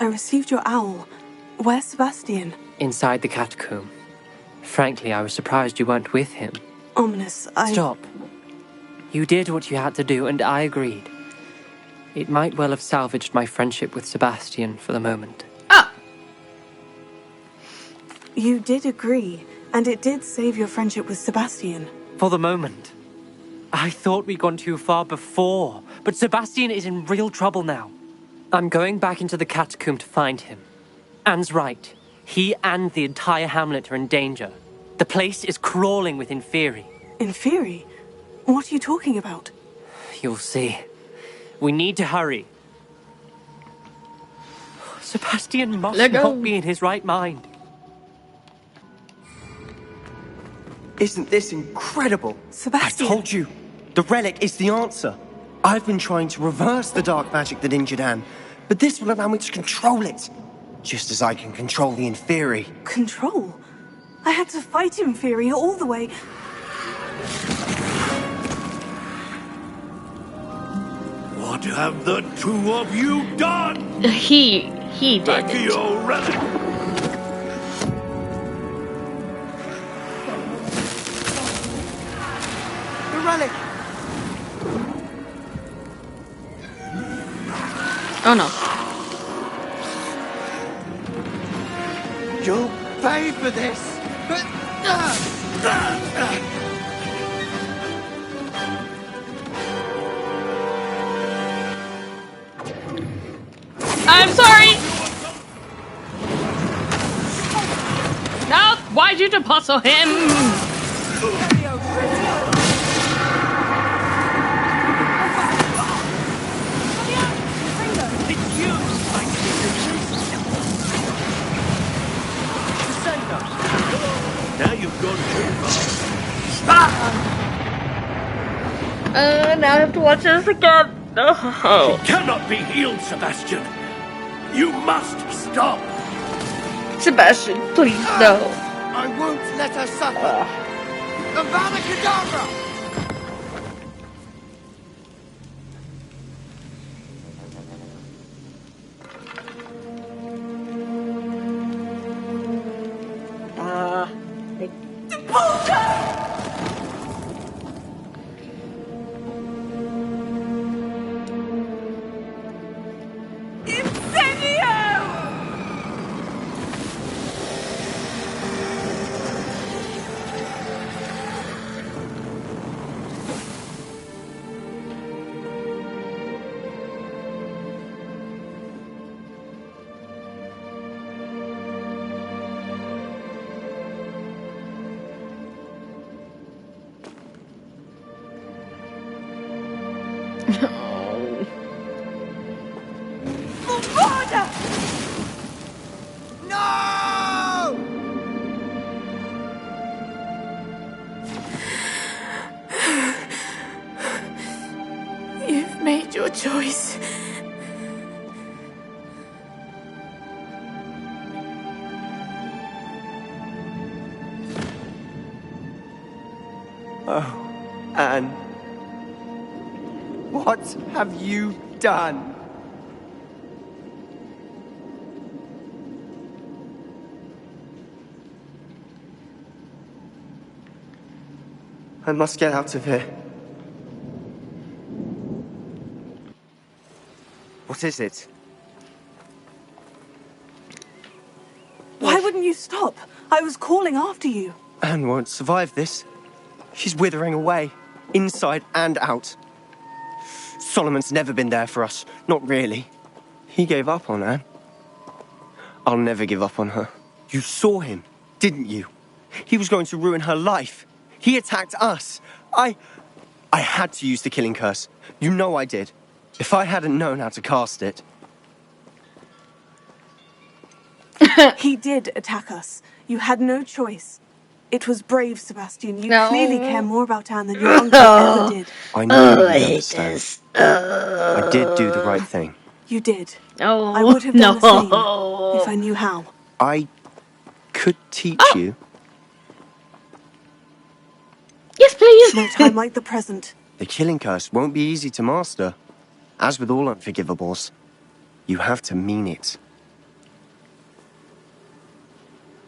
I received your owl. Where's Sebastian? Inside the catacomb. Frankly, I was surprised you weren't with him. Ominous, Stop. You did what you had to do, and I agreed. It might well have salvaged my friendship with Sebastian for the moment. Oh! You did agree, and it did save your friendship with Sebastian. For the moment. I thought we'd gone too far before, but Sebastian is in real trouble now. I'm going back into the catacomb to find him. Anne's right. He and the entire hamlet are in danger. The place is crawling with Inferi. Inferi? What are you talking about? You'll see. We need to hurry. Sebastian must not be in his right mind. Isn't this incredible? Sebastian! I told you, the relic is the answer. I've been trying to reverse the dark magic that injured Anne, but this will allow me to control it. Just as I can control the Inferi. Control? I had to fight Inferi all the way... What What have the two of you done? He did Back it. your relic. The relic! Oh no. You'll pay for this! I'm sorry! No! Why'd you deposit him? Now you've gone too far. Now I have to watch this again. Oh. He cannot be healed, Sebastian. You must stop. Sebastian, please, no. I won't let her suffer! Avada Kedavra! No! You've made your choice. Oh, Anne. What have you done? I must get out of here. What is it? Why wouldn't you stop? I was calling after you. Anne won't survive this. She's withering away, inside and out. Solomon's never been there for us. Not really. He gave up on Anne. I'll never give up on her. You saw him, didn't you? He was going to ruin her life. He attacked us. I had to use the killing curse. You know I did. If I hadn't known how to cast it... He did attack us. You had no choice. It was brave, Sebastian. You No. clearly care more about Anne than your uncle ever did. I know you understand. I did do the right thing. You did. Oh, I would have done the no. same if I knew how. I could teach you. Yes, please. No time like the present. The killing curse won't be easy to master. As with all unforgivables, you have to mean it.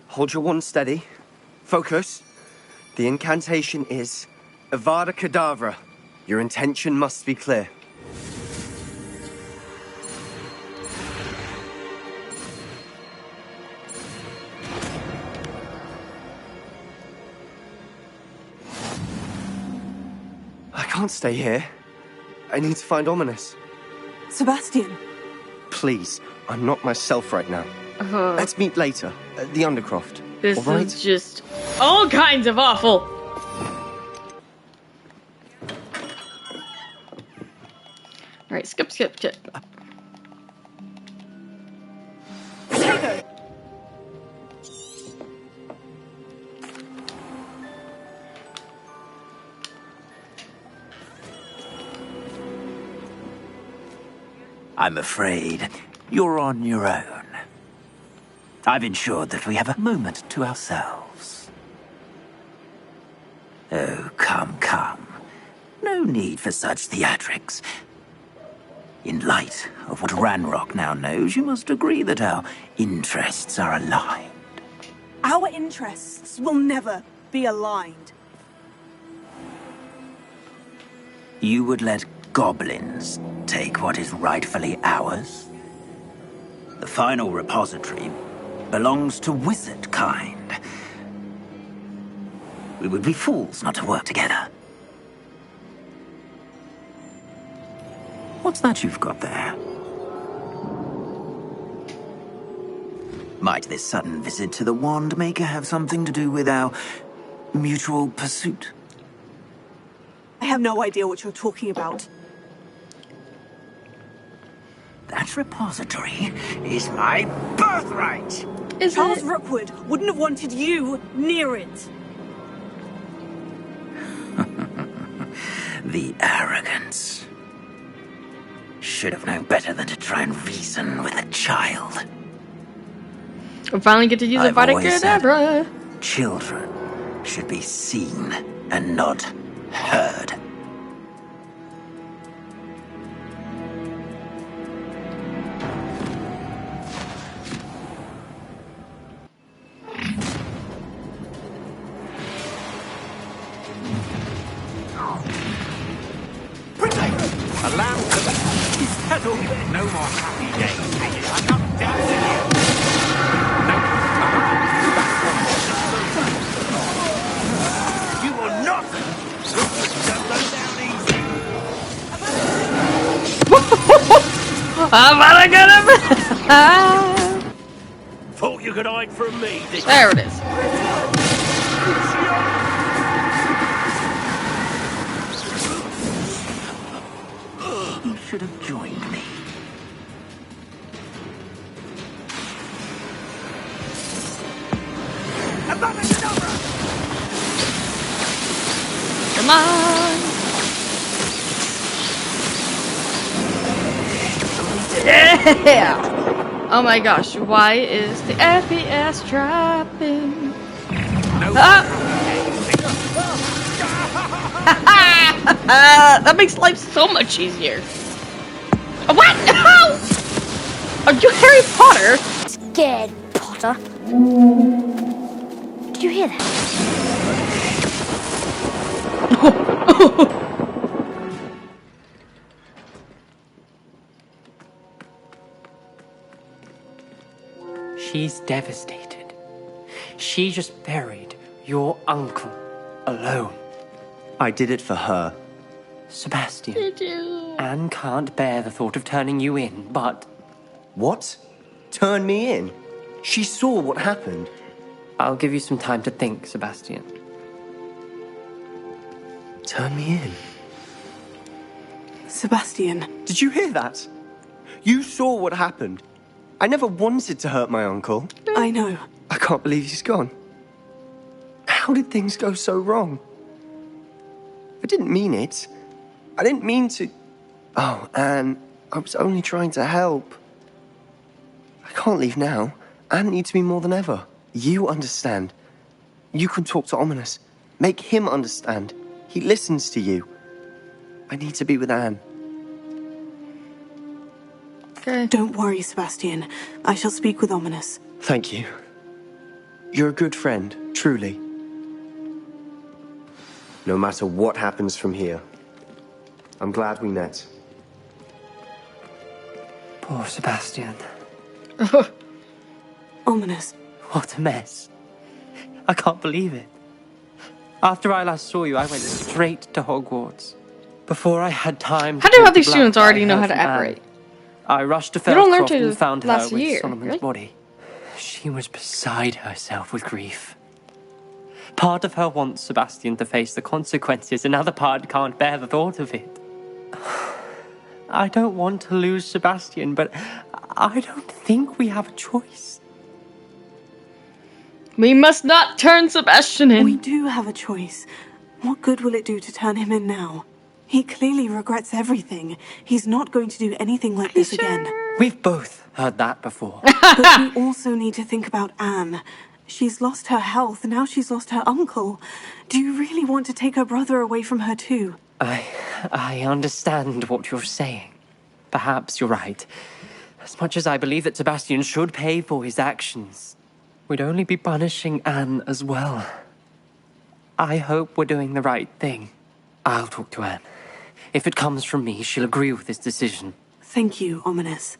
Hold your wand steady. Focus. The incantation is Avada Kedavra. Your intention must be clear. I can't stay here. I need to find Ominous. Sebastian. Please, I'm not myself right now. Let's meet later at the Undercroft. This all right? is just all kinds of awful. Alright, skip. I'm afraid you're on your own. I've ensured that we have a moment to ourselves. Oh, come. No need for such theatrics. In light of what Ranrock now knows, you must agree that our interests are aligned. Our interests will never be aligned. You would let goblins take what is rightfully ours? The final repository belongs to wizard kind. We would be fools not to work together. What's that you've got there? Might this sudden visit to the Wand Maker have something to do with our mutual pursuit? I have no idea what you're talking about. That repository is my birthright! Charles Rookwood wouldn't have wanted you near it. The arrogance. Should have known better than to try and reason with a child. I finally get to use a Vada Kedavra. Children should be seen and not heard. No more happy days. I'm not dancing you. No. You will not. Don't go down easy. Vada Kedavra. Thought you could hide from me. There it is. You should have joined me. Come on. Yeah. Oh my gosh, why is the FPS dropping? No. That makes life so much easier. What? No! Are you Harry Potter? Scared, Potter. Did you hear that? She's devastated. She just buried your uncle alone. I did it for her. Sebastian. Did you? Anne can't bear the thought of turning you in, but... What? Turn me in? She saw what happened. I'll give you some time to think, Sebastian. Turn me in? Sebastian. Did you hear that? You saw what happened. I never wanted to hurt my uncle. I know. I can't believe he's gone. How did things go so wrong? I didn't mean it. I didn't mean to... Oh, Anne, I was only trying to help. I can't leave now. Anne needs me more than ever. You understand. You can talk to Ominous. Make him understand. He listens to you. I need to be with Anne. Okay. Don't worry, Sebastian. I shall speak with Ominous. Thank you. You're a good friend, truly. No matter what happens from here, I'm glad we met. Poor Sebastian. Ominous. What a mess. I can't believe it. After I last saw you, I went straight to Hogwarts. Before I had time to How do talk other to students Blanche, already I know heard how to from operate? Anne. I rushed to You don't learn Faircroft to and found her last with year, Solomon's right? body. She was beside herself with grief. Part of her wants Sebastian to face the consequences, another part can't bear the thought of it. I don't want to lose Sebastian, but I don't think we have a choice. We must not turn Sebastian in. We do have a choice. What good will it do to turn him in now? He clearly regrets everything. He's not going to do anything like this again. We've both heard that before. But we also need to think about Anne. She's lost her health, now she's lost her uncle. Do you really want to take her brother away from her too? I understand what you're saying. Perhaps you're right. As much as I believe that Sebastian should pay for his actions, we'd only be punishing Anne as well. I hope we're doing the right thing. I'll talk to Anne. If it comes from me, she'll agree with this decision. Thank you, Ominous.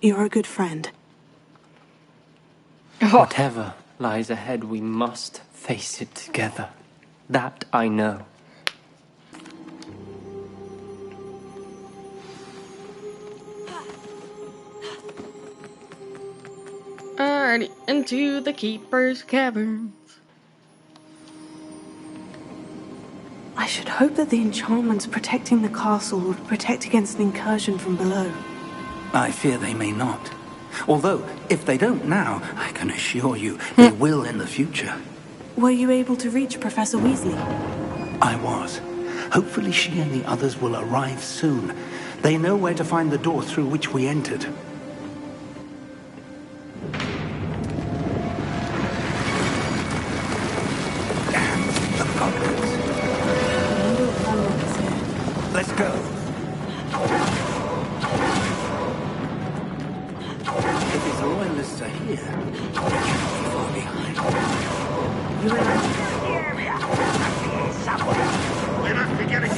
You're a good friend. Whatever lies ahead, we must face it together. That I know. Alrighty, into the Keeper's Caverns. I should hope that the enchantments protecting the castle would protect against an incursion from below. I fear they may not. Although, if they don't now, I can assure you they will in the future. Were you able to reach Professor Weasley? I was. Hopefully she and the others will arrive soon. They know where to find the door through which we entered. Let's go. If his loyalists are here, we cannot be far behind. You and I... We must be getting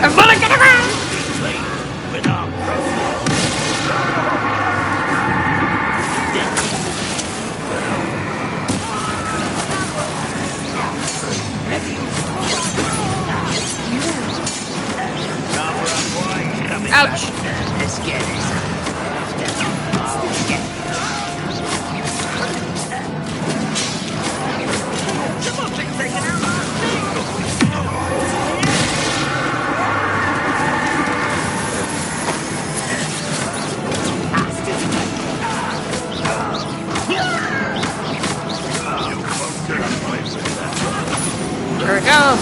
I'm gonna get around! with our Ouch! Let's get it. Here we go!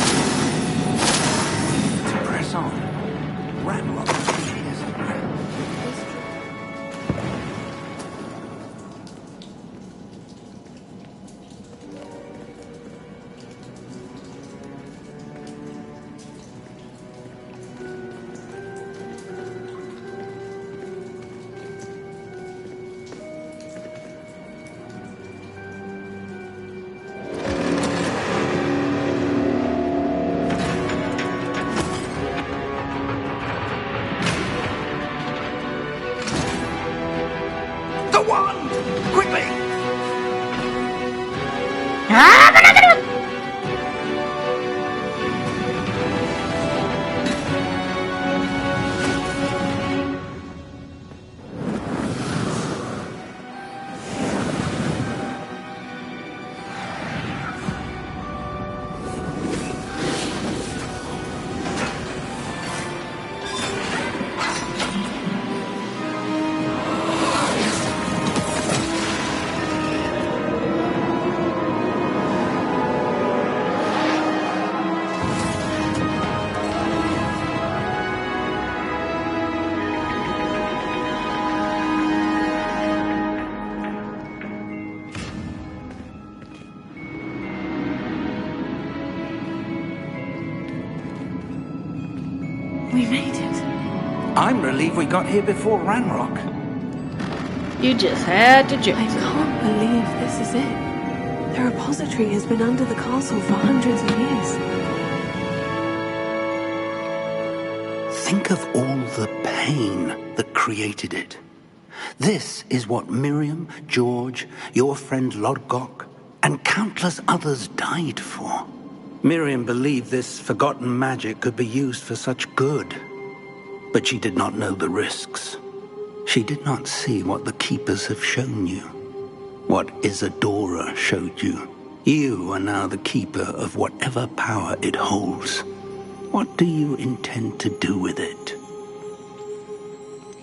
Press on. Ramrock is here somewhere. The wand! Quickly! We made it. I'm relieved we got here before Ranrock. You just had to jinx I it. can't believe this is it. The repository has been under the castle for hundreds of years. Think of all the pain that created it. This is what Miriam, George, your friend Lodgok, and countless others died for. Miriam believed this forgotten magic could be used for such good. But she did not know the risks. She did not see what the Keepers have shown you. What Isadora showed you. You are now the Keeper of whatever power it holds. What do you intend to do with it?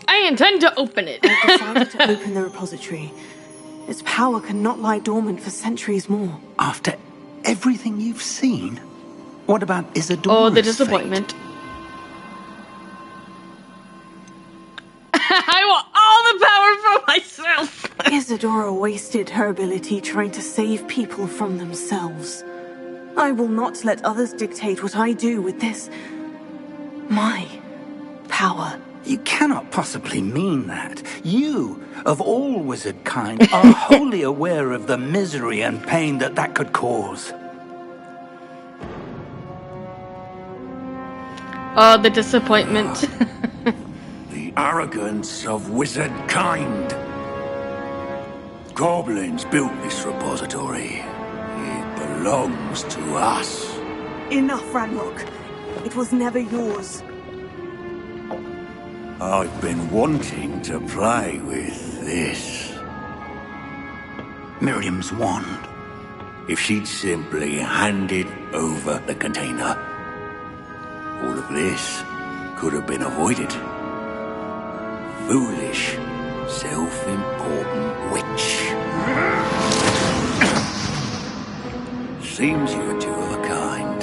I intend to open it. I decided to open the repository. Its power cannot lie dormant for centuries more. After everything you've seen? What about Isadora's Oh, the fate? disappointment. I want all the power for myself. Isadora wasted her ability trying to save people from themselves. I will not let others dictate what I do with this. My power. You cannot possibly mean that. You, of all wizard kind, are wholly aware of the misery and pain that could cause. Oh, the disappointment. The arrogance of wizard kind. Goblins built this repository. It belongs to us. Enough, Ranrock. It was never yours. I've been wanting to play with this. Miriam's wand. If she'd simply handed over the container, all of this could have been avoided. Foolish, self-important witch. Seems you were two of a kind.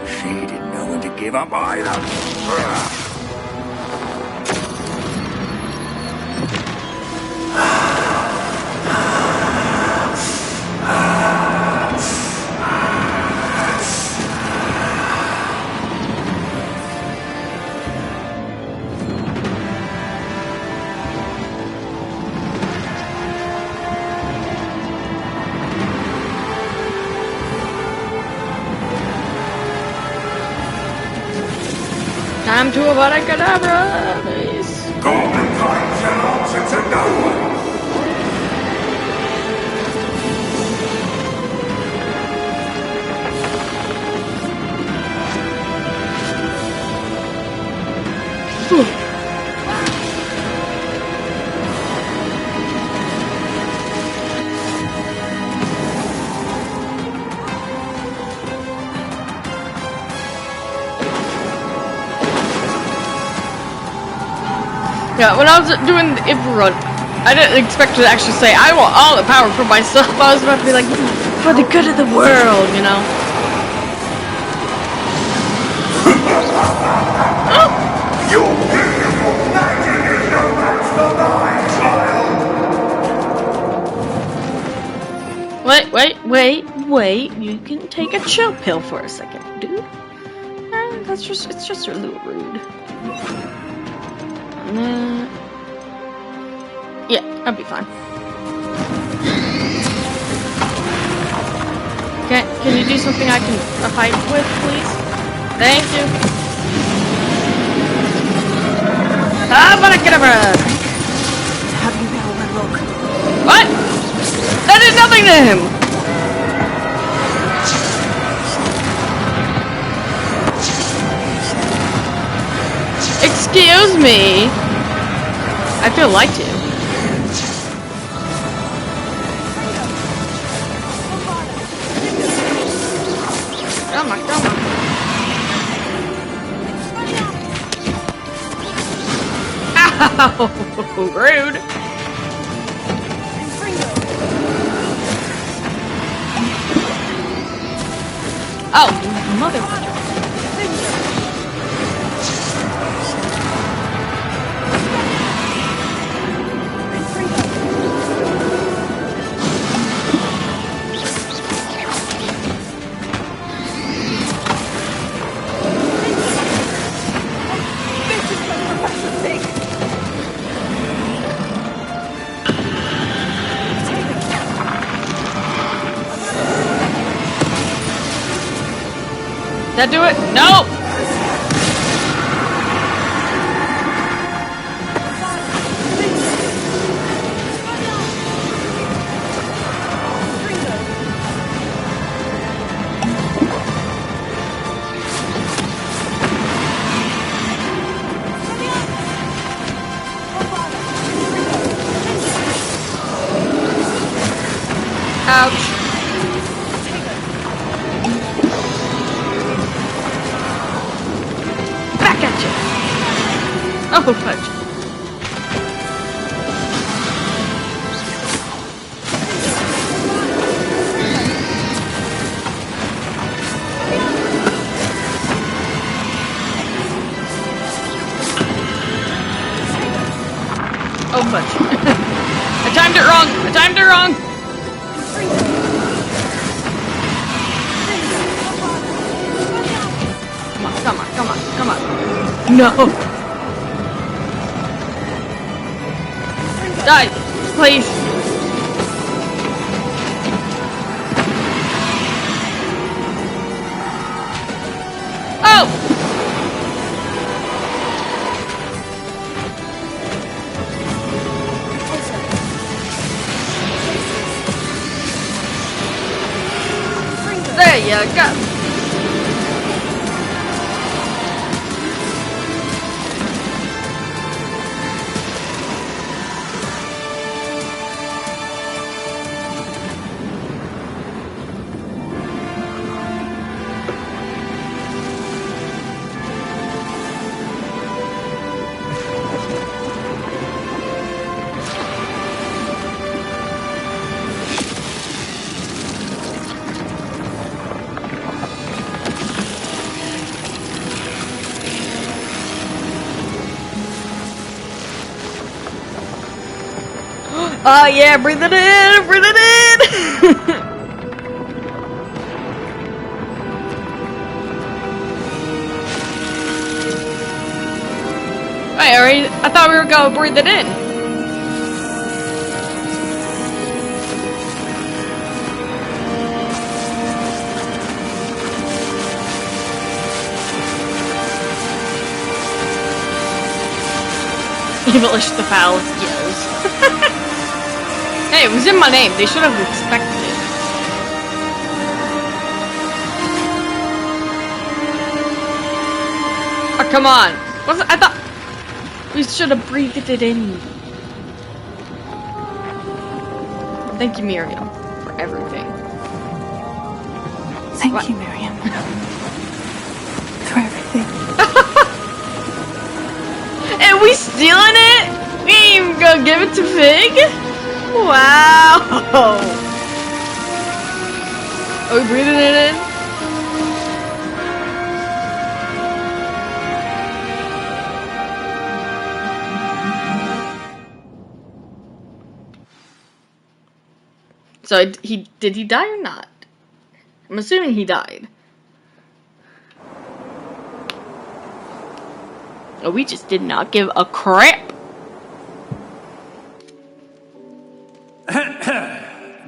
She didn't know when to give up either. Time to Avada Kedavra, please. Goblin kind shall answer to no one. Yeah, when I was doing the If run, I didn't expect to actually say, I want all the power for myself. I was about to be like, for the good of the world, you know? Your beautiful magic is no match for mine, child! Wait. You can take a chill pill for a second, dude. It's just a little rude. Yeah, I'll be fine. Can you do something I can fight with, please? Thank you. But I get over. Have you now, Ranrock? What? That did nothing to him. Excuse me. I feel lied to. Come on. Ow! Rude. Oh, mother. That do it? No! Ouch. Oh, fudge. Oh, fudge. I timed it wrong. Come on. No. Die, please. Oh! There you go. Oh yeah, breathe it in, breathe it in. Wait, I thought we were gonna breathe it in. Evilish the foul yells. Hey, it was in my name. They should have expected it. Oh, come on. I thought we should have breathed it in. Thank you, Miriam, for everything. Thank you, Miriam, for everything. And we stealing it? We ain't even gonna give it to Fig? Wow! Are we breathing it in? So did he die or not? I'm assuming he died. Oh, we just did not give a crap.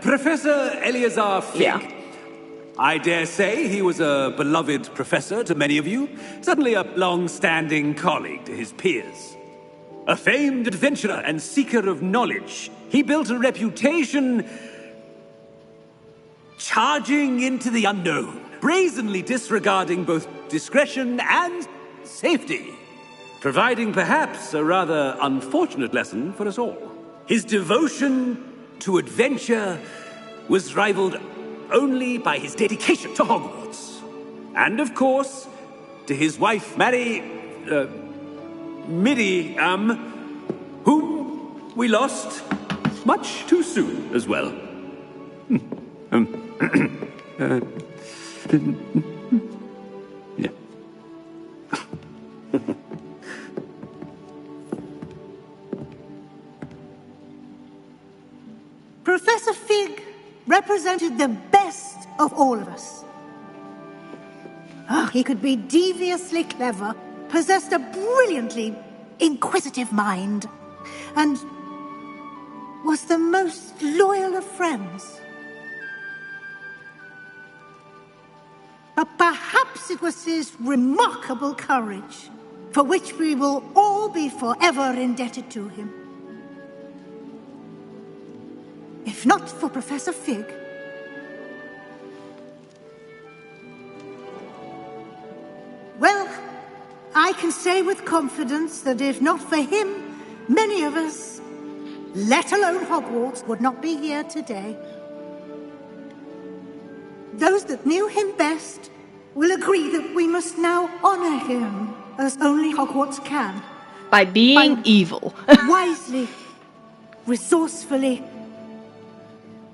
Professor Eleazar Fig. Yeah. I dare say he was a beloved professor to many of you, certainly a long-standing colleague to his peers. A famed adventurer and seeker of knowledge, he built a reputation charging into the unknown, brazenly disregarding both discretion and safety, providing perhaps a rather unfortunate lesson for us all. His devotion to adventure was rivaled only by his dedication to Hogwarts. And of course, to his wife, Miriam, whom we lost much too soon as well. Yeah. Professor Fig represented the best of all of us. Oh, he could be deviously clever, possessed a brilliantly inquisitive mind, and was the most loyal of friends. But perhaps it was his remarkable courage, for which we will all be forever indebted to him. If not for Professor Fig, well, I can say with confidence that if not for him, many of us, let alone Hogwarts, would not be here today. Those that knew him best will agree that we must now honor him as only Hogwarts can. By being evil. Wisely, resourcefully,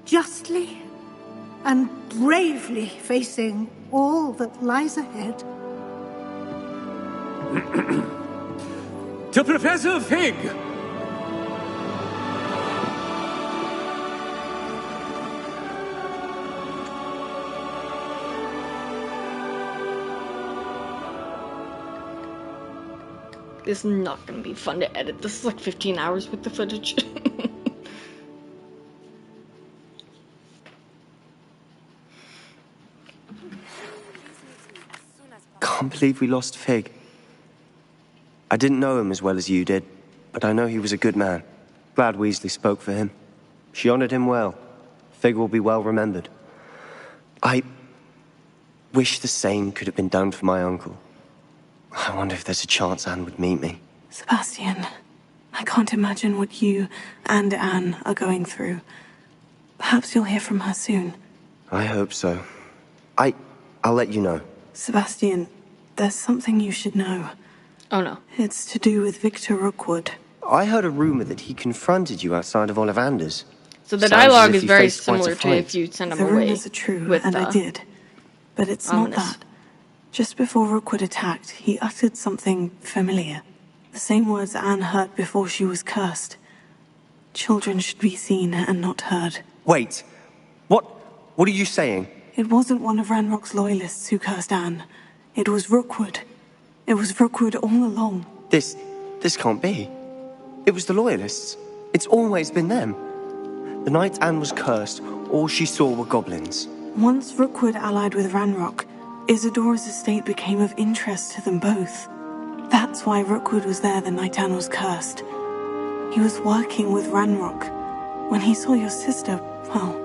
justly, and bravely facing all that lies ahead. To Professor Fig! This is not gonna be fun to edit. This is like 15 hours with the footage. believe we lost Fig. I didn't know him as well as you did, but I know he was a good man. Glad Weasley spoke for him. She honored him well. Fig will be well remembered. I wish the same could have been done for my uncle. I wonder if there's a chance Anne would meet me. Sebastian, I can't imagine what you and Anne are going through. Perhaps you'll hear from her soon. I hope so. I'll let you know. Sebastian, there's something you should know. Oh no. It's to do with Victor Rookwood. I heard a rumor that he confronted you outside of Ollivander's. So the Sounds dialogue as if is you very faced quite a similar to fight. if you send him The away. rumors are true, with and I did. But it's not ominous. that. Just before Rookwood attacked, he uttered something familiar. The same words Anne heard before she was cursed. Children should be seen and not heard. Wait. What are you saying? It wasn't one of Ranrock's loyalists who cursed Anne. It was Rookwood. It was Rookwood all along. This can't be. It was the Loyalists. It's always been them. The night Anne was cursed, all she saw were goblins. Once Rookwood allied with Ranrock, Isadora's estate became of interest to them both. That's why Rookwood was there the night Anne was cursed. He was working with Ranrock. When he saw your sister, well,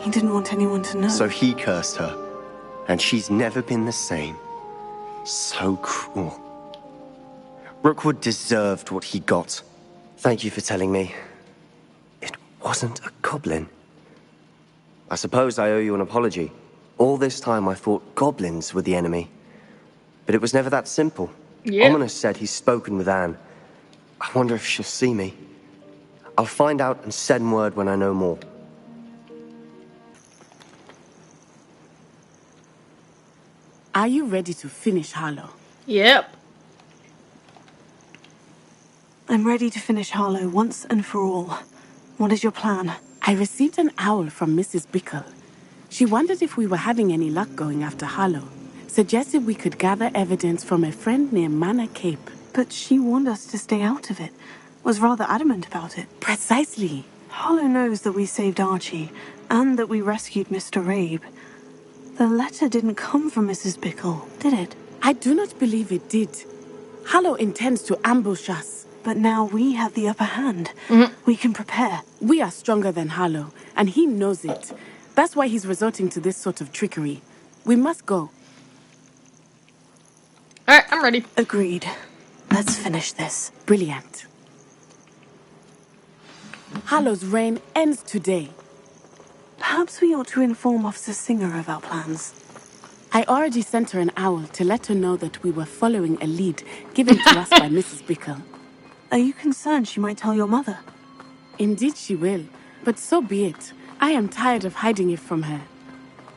he didn't want anyone to know. So he cursed her. And she's never been the same. So cruel. Rookwood deserved what he got. Thank you for telling me. It wasn't a goblin. I suppose I owe you an apology. All this time I thought goblins were the enemy. But it was never that simple. Yeah. Ominous said he's spoken with Anne. I wonder if she'll see me. I'll find out and send word when I know more. Are you ready to finish Harlow? Yep. I'm ready to finish Harlow once and for all. What is your plan? I received an owl from Mrs. Bickle. She wondered if we were having any luck going after Harlow. Suggested we could gather evidence from a friend near Manor Cape. But she warned us to stay out of it. Was rather adamant about it. Precisely. Harlow knows that we saved Archie, and that we rescued Mr. Rabe. The letter didn't come from Mrs. Bickle, did it? I do not believe it did. Harlow intends to ambush us. But now we have the upper hand. We can prepare. We are stronger than Harlow, and he knows it. That's why he's resorting to this sort of trickery. We must go. Alright, I'm ready. Agreed. Let's finish this. Brilliant. Harlow's reign ends today. Perhaps we ought to inform Officer Singer of our plans. I already sent her an owl to let her know that we were following a lead given to us by Mrs. Bickle. Are you concerned she might tell your mother? Indeed she will, but so be it. I am tired of hiding it from her.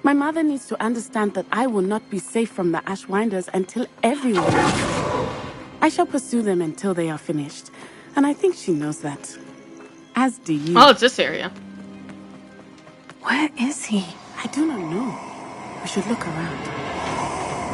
My mother needs to understand that I will not be safe from the Ashwinders until everyone is. I shall pursue them until they are finished, and I think she knows that. As do you. Oh, it's this area. Where is he? I do not know. We should look around.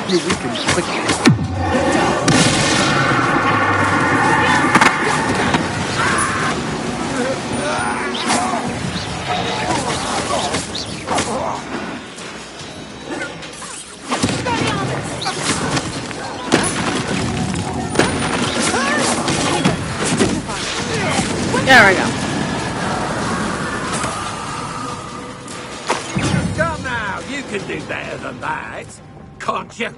You weaken quickly. There we go. Come now, you can do better than that, can't you?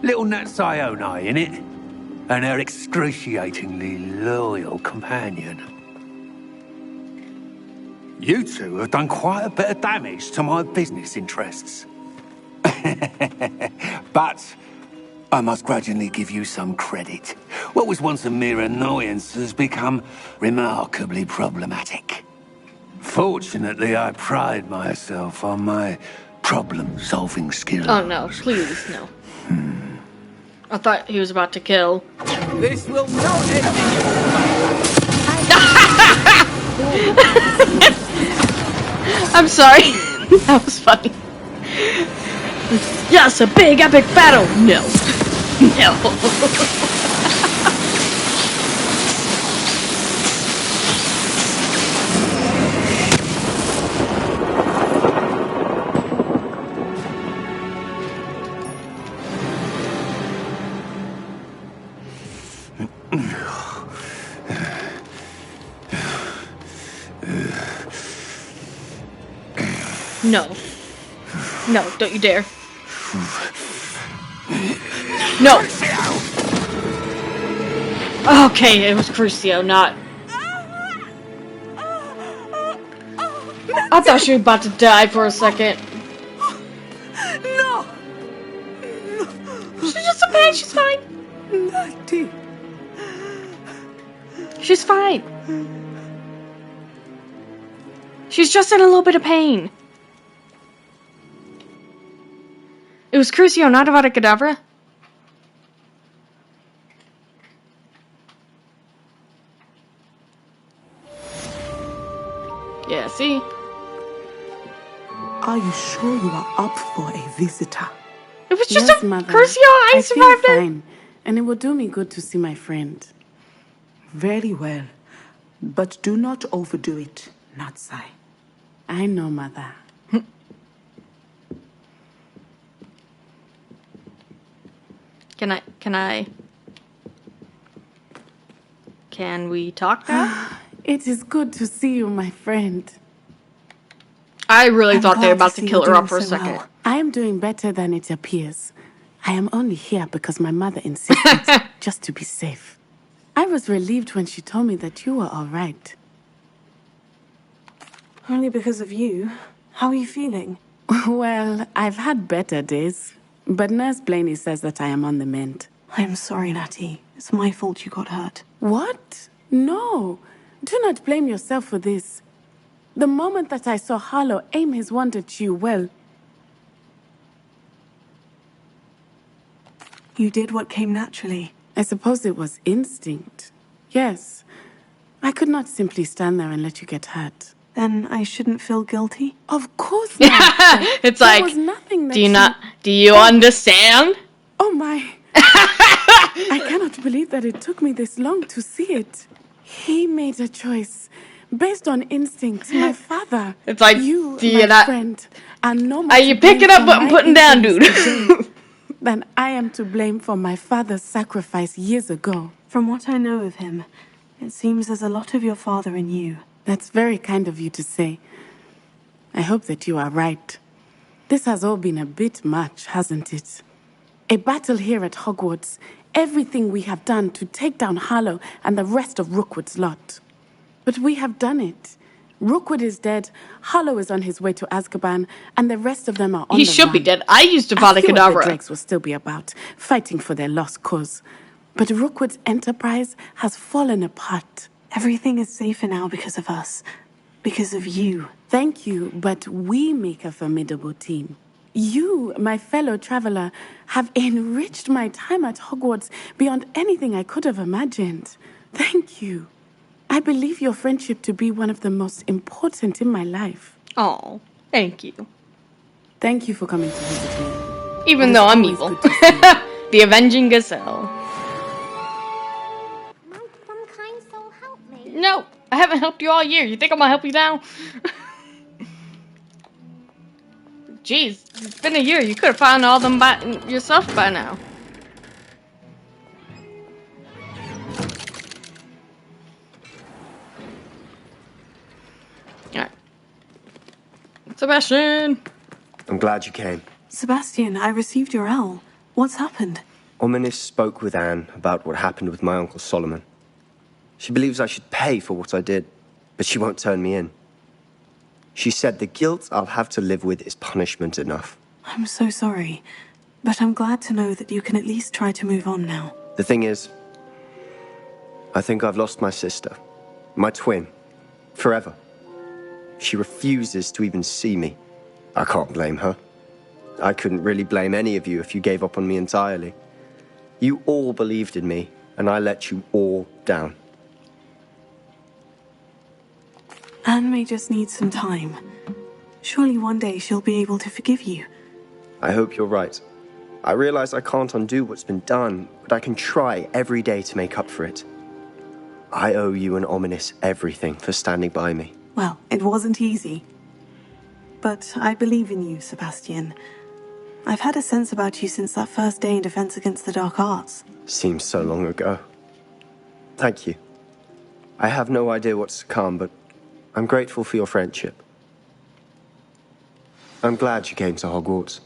Little Nat Sioni, innit? And her excruciatingly loyal companion. You two have done quite a bit of damage to my business interests. But I must grudgingly give you some credit. What was once a mere annoyance has become remarkably problematic. Fortunately, I pride myself on my problem-solving skills. Oh no, please, no. I thought he was about to kill. This will not end in your I'm sorry. That was funny. Yes, a big epic battle. No. No. No. No, don't you dare. No. Okay, it was Crucio, not... I thought she was about to die for a second. No! She's just okay, she's fine. Natty. She's fine. She's just in a little bit of pain. It was Crucio, not Avada Kedavra. Yeah, see? Are you sure you are up for a visitor? It was just Yes, a Mother. Crucio. I survived feel it. fine, and it will do me good to see my friend. Very well. But do not overdo it, Natsai. I know, Mother. Can we talk now? It is good to see you, my friend. I really thought they were about to see kill you her off doing for a so second. well. I am doing better than it appears. I am only here because my mother insisted, just to be safe. I was relieved when she told me that you were all right. Only because of you. How are you feeling? Well, I've had better days, but Nurse Blaney says that I am on the mend. I am sorry, Natty. It's my fault you got hurt. What? No. Do not blame yourself for this. The moment that I saw Harlow aim his wand at you, well... You did what came naturally. I suppose it was instinct. Yes. I could not simply stand there and let you get hurt. Then I shouldn't feel guilty? Of course not. It's There like, was nothing that do you understand? Oh my. I cannot believe that it took me this long to see it. He made a choice based on instinct. My father. It's like, you, do you my not... friend, are no more Are to you blame picking up for what I'm my putting down, injuries dude? today than I am to blame for my father's sacrifice years ago. From what I know of him, it seems there's a lot of your father in you. That's very kind of you to say. I hope that you are right. This has all been a bit much, hasn't it? A battle here at Hogwarts. Everything we have done to take down Harlow and the rest of Rookwood's lot. But we have done it. Rookwood is dead, Harlow is on his way to Azkaban, and the rest of them are on He the should be run. dead. I used A Avada few of the Kedavra. dregs will still be about, fighting for their lost cause. But Rookwood's enterprise has fallen apart. Everything is safer now because of us. Because of you. Thank you, but we make a formidable team. You, my fellow traveler, have enriched my time at Hogwarts beyond anything I could have imagined. Thank you. I believe your friendship to be one of the most important in my life. Oh, thank you. Thank you for coming to visit me. Even It though is I'm always evil. good to see you. The Avenging Gazelle. Some kind soul help me. No, I haven't helped you all year. You think I'm gonna help you now? Jeez, it's been a year. You could have found all them yourself by now. Alright. Sebastian! I'm glad you came. Sebastian, I received your L. What's happened? Ominis spoke with Anne about what happened with my Uncle Solomon. She believes I should pay for what I did, but she won't turn me in. She said the guilt I'll have to live with is punishment enough. I'm so sorry, but I'm glad to know that you can at least try to move on now. The thing is, I think I've lost my sister. My twin. Forever. She refuses to even see me. I can't blame her. I couldn't really blame any of you if you gave up on me entirely. You all believed in me, and I let you all down. Anne may just need some time. Surely one day she'll be able to forgive you. I hope you're right. I realize I can't undo what's been done, but I can try every day to make up for it. I owe you and Ominous everything for standing by me. Well, it wasn't easy. But I believe in you, Sebastian. I've had a sense about you since that first day in Defense Against the Dark Arts. Seems so long ago. Thank you. I have no idea what's to come, but I'm grateful for your friendship. I'm glad you came to Hogwarts.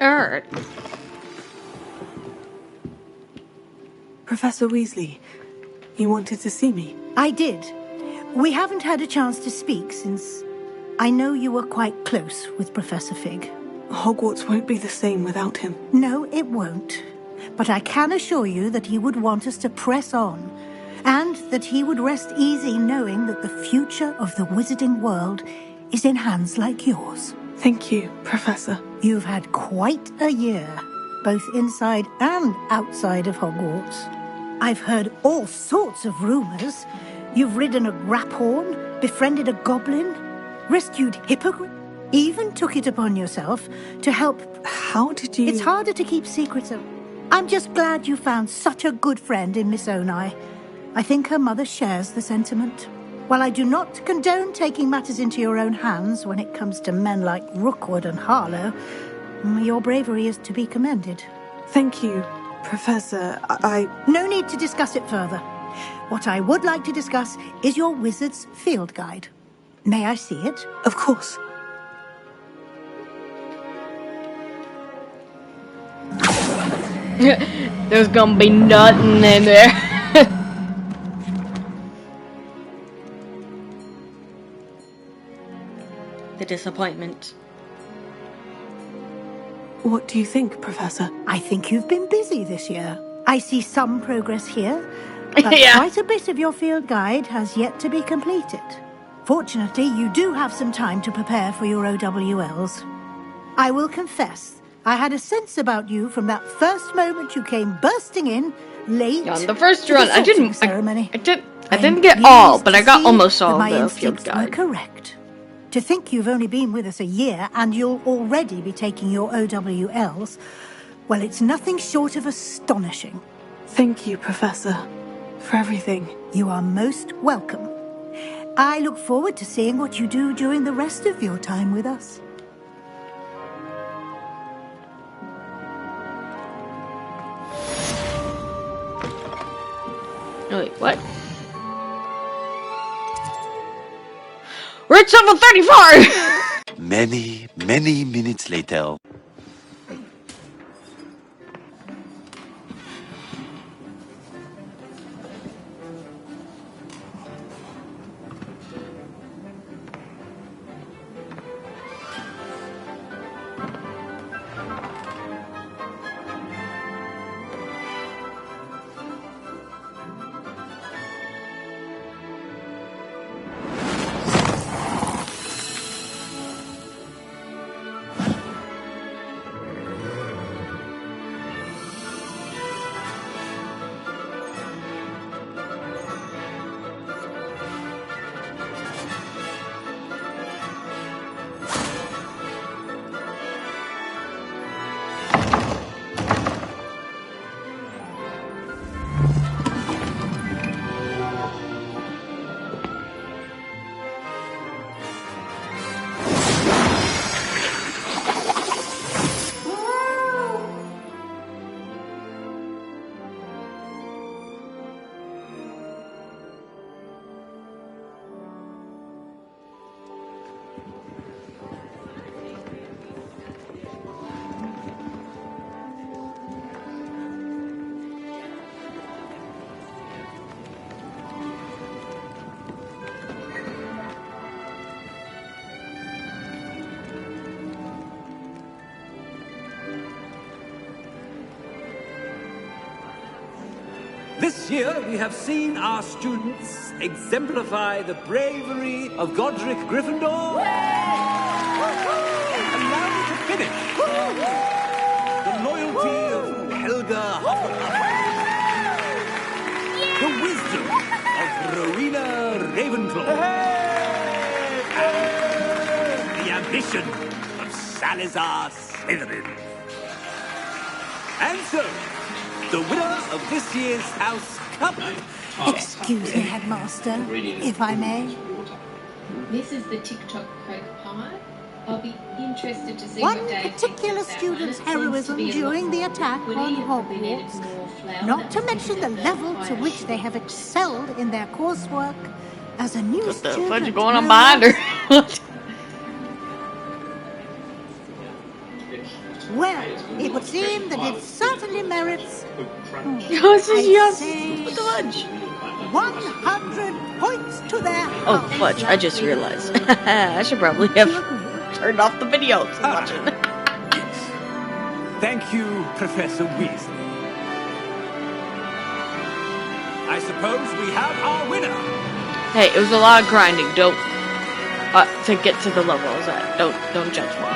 Alright. Professor Weasley, you wanted to see me? I did. We haven't had a chance to speak since I know you were quite close with Professor Fig. Hogwarts won't be the same without him. No, it won't. But I can assure you that he would want us to press on, and that he would rest easy knowing that the future of the wizarding world is in hands like yours. Thank you, Professor. You've had quite a year, both inside and outside of Hogwarts. I've heard all sorts of rumors. You've ridden a graphorn, befriended a goblin, rescued hippogriff, even took it upon yourself to help... How did you... It's harder to keep secrets. I'm just glad you found such a good friend in Miss Onai. I think her mother shares the sentiment. While I do not condone taking matters into your own hands when it comes to men like Rookwood and Harlow, your bravery is to be commended. Thank you, Professor. No need to discuss it further. What I would like to discuss is your wizard's field guide. May I see it? Of course. There's gonna be nothing in there. The disappointment. What do you think, Professor? I think you've been busy this year. I see some progress here, but Yeah. quite a bit of your field guide has yet to be completed. Fortunately, you do have some time to prepare for your OWLs. I will confess, I had a sense about you from that first moment you came bursting in, late. Yeah, on the first to run, the I sorting ceremony. I didn't get all, but I got almost all my of the instincts field were guide. correct. To think you've only been with us a year and you'll already be taking your OWLs, well, it's nothing short of astonishing. Thank you, Professor, for everything. You are most welcome. I look forward to seeing what you do during the rest of your time with us. Oh, wait, what? We're at level 34! Many minutes later. This year, we have seen our students exemplify the bravery of Godric Gryffindor. Allow me to finish. The loyalty of Helga Hufflepuff. The wisdom of Rowena Ravenclaw. And the ambition of Salazar Slytherin. And so, the winner of this year's House Cup. Excuse me, Headmaster, if I may. This is the TikTok croak pie. I'll be interested to see One what Dave particular thinks of that one. student's It seems to heroism be a during lot the more attack liquidy, on it probably needed Hogwarts, more flour. not to That mention the was level that to which they have excelled in their coursework. As a new What the student, fudge going on no behind her? Well, it would seem that it certainly merits. Yes, I'd yes. say What the fudge? 100 points to their Oh, house. fudge, I just realized. I should probably have turned off the video to watch it. Thank you, Professor Weasley. I suppose we have our winner. Hey, it was a lot of grinding. Don't to get to the level I was at. Don't judge me.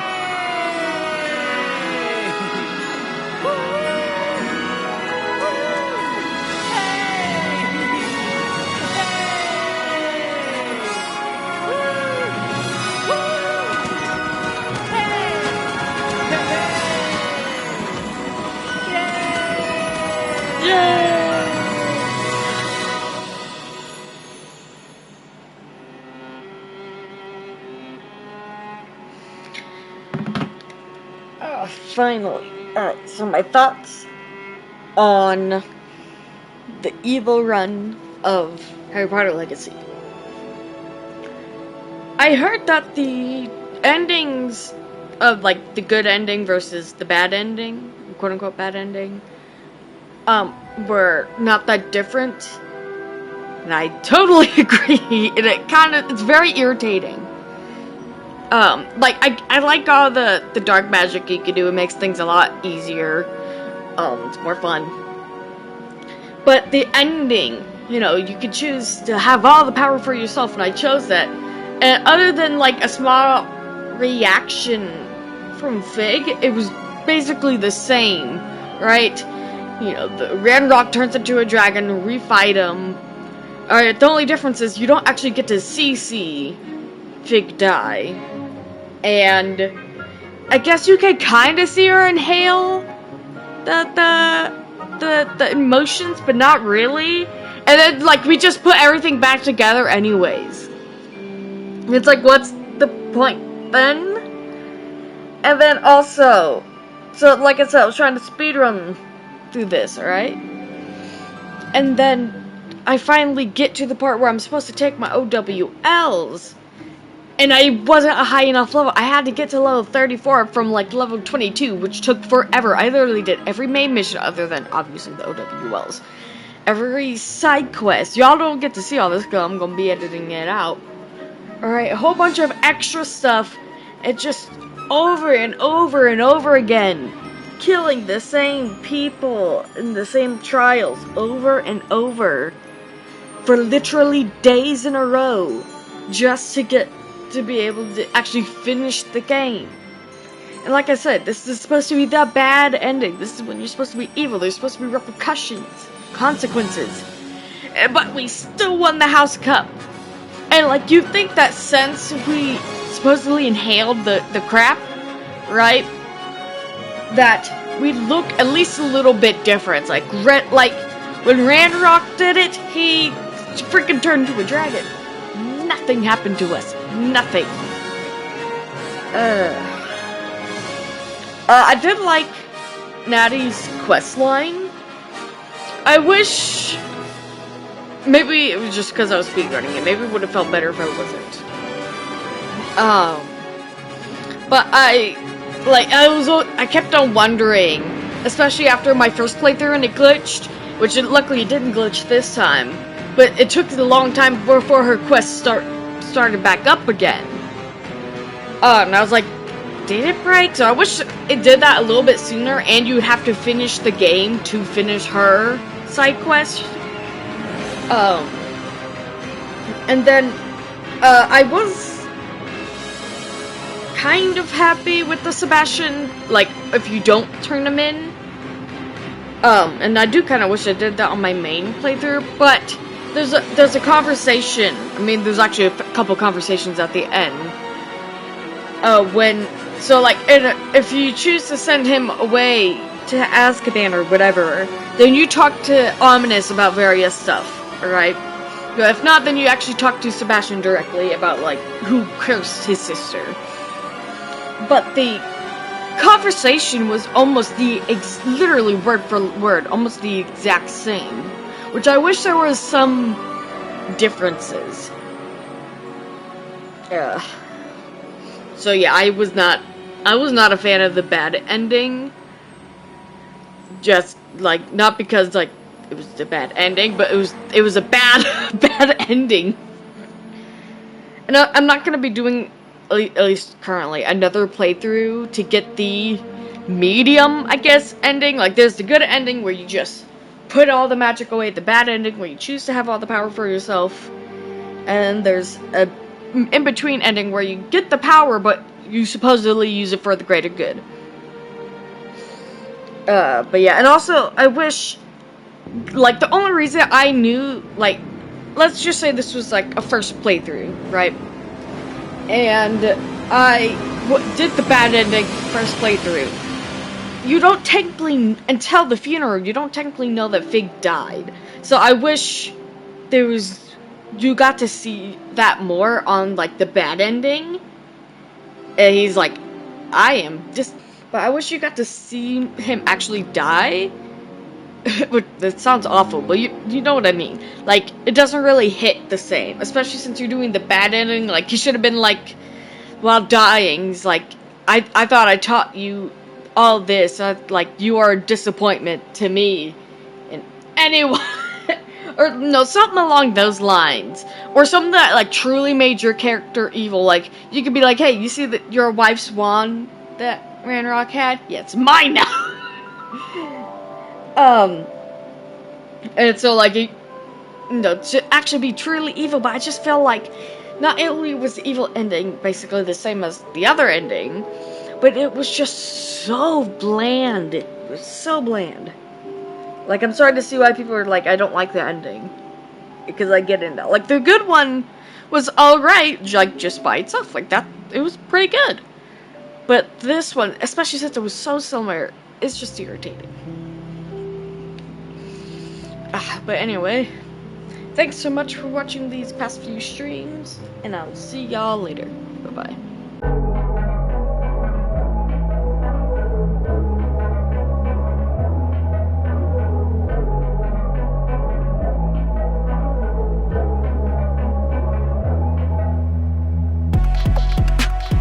Oh, finally. Alright, so my thoughts on the evil run of Harry Potter Legacy. I heard that the endings of, like, the good ending versus the bad ending, quote-unquote bad ending, were not that different. And I totally agree. And it's very irritating. Like, I like all the dark magic you can do. It makes things a lot easier. It's more fun. But the ending, you could choose to have all the power for yourself, and I chose that. And other than, like, a small reaction from Fig, it was basically the same, right? The Ranrock turns into a dragon, we fight him. Alright, the only difference is you don't actually get to see Fig die. And I guess you can kind of see her inhale the emotions, but not really. And then, like, we just put everything back together anyways. It's like, what's the point then? And then also, so like I said, I was trying to speedrun through this, alright? And then I finally get to the part where I'm supposed to take my OWLs. And I wasn't a high enough level. I had to get to level 34 from, like, level 22, which took forever. I literally did every main mission other than, obviously, the OWLs. Every side quest. Y'all don't get to see all this because I'm going to be editing it out. Alright, a whole bunch of extra stuff. And just over and over and over again. Killing the same people in the same trials over and over. For literally days in a row. Just to be able to actually finish the game. And like I said, this is supposed to be the bad ending. This is when you're supposed to be evil. There's supposed to be repercussions, consequences. But we still won the House Cup. And like, you think that since we supposedly inhaled the crap, right, that we'd look at least a little bit different. Like when Ranrock did it, he freaking turned into a dragon. Nothing happened to us. Nothing. I did like Natty's quest line. I wish maybe it was just because I was speedrunning it. Maybe it would have felt better if I wasn't. But I kept on wondering, especially after my first playthrough and it glitched, which luckily it didn't glitch this time. But it took a long time before her quest started back up again. And I was like, did it break? So I wish it did that a little bit sooner, and you would have to finish the game to finish her side quest And then, I was kind of happy with the Sebastian, like, if you don't turn him in. And I do kind of wish I did that on my main playthrough, but there's a conversation. I mean, there's actually a couple conversations at the end. If you choose to send him away to Azkaban or whatever, then you talk to Ominous about various stuff, alright? If not, then you actually talk to Sebastian directly about, like, who cursed his sister. But the conversation was almost literally word for word, almost the exact same. Which I wish there was some differences. So yeah, I was not a fan of the bad ending. Just, like, not because, like, it was a bad ending, but it was a bad ending. And I'm not gonna be doing, at least currently, another playthrough to get the medium, I guess, ending. Like, there's the good ending where you just put all the magic away, the bad ending where you choose to have all the power for yourself, and there's a in-between ending where you get the power, but you supposedly use it for the greater good. But yeah, and also, I wish, like, the only reason I knew, like, let's just say this was, like, a first playthrough, right? And I did the bad ending first playthrough. You don't technically, until the funeral, you don't technically know that Fig died. So I wish you got to see that more on, like, the bad ending. And he's like, but I wish you got to see him actually die. That sounds awful, but you know what I mean. Like, it doesn't really hit the same, especially since you're doing the bad ending. Like, he should have been like, while dying, he's like, I thought I taught you all this. Like, you are a disappointment to me. And anyone, or no, something along those lines, or something that, like, truly made your character evil. Like, you could be like, hey, you see that your wife's wand that Ranrock had? Yeah, it's mine now. And so, like, to actually be truly evil, but I just feel like not only was the evil ending basically the same as the other ending, but it was just so bland. It was so bland. Like, I'm starting to see why people are like, I don't like the ending. Because I get into, like, the good one was alright, like, just by itself. Like, that, it was pretty good. But this one, especially since it was so similar, it's just irritating. But anyway, thanks so much for watching these past few streams, and I'll see y'all later. Bye-bye.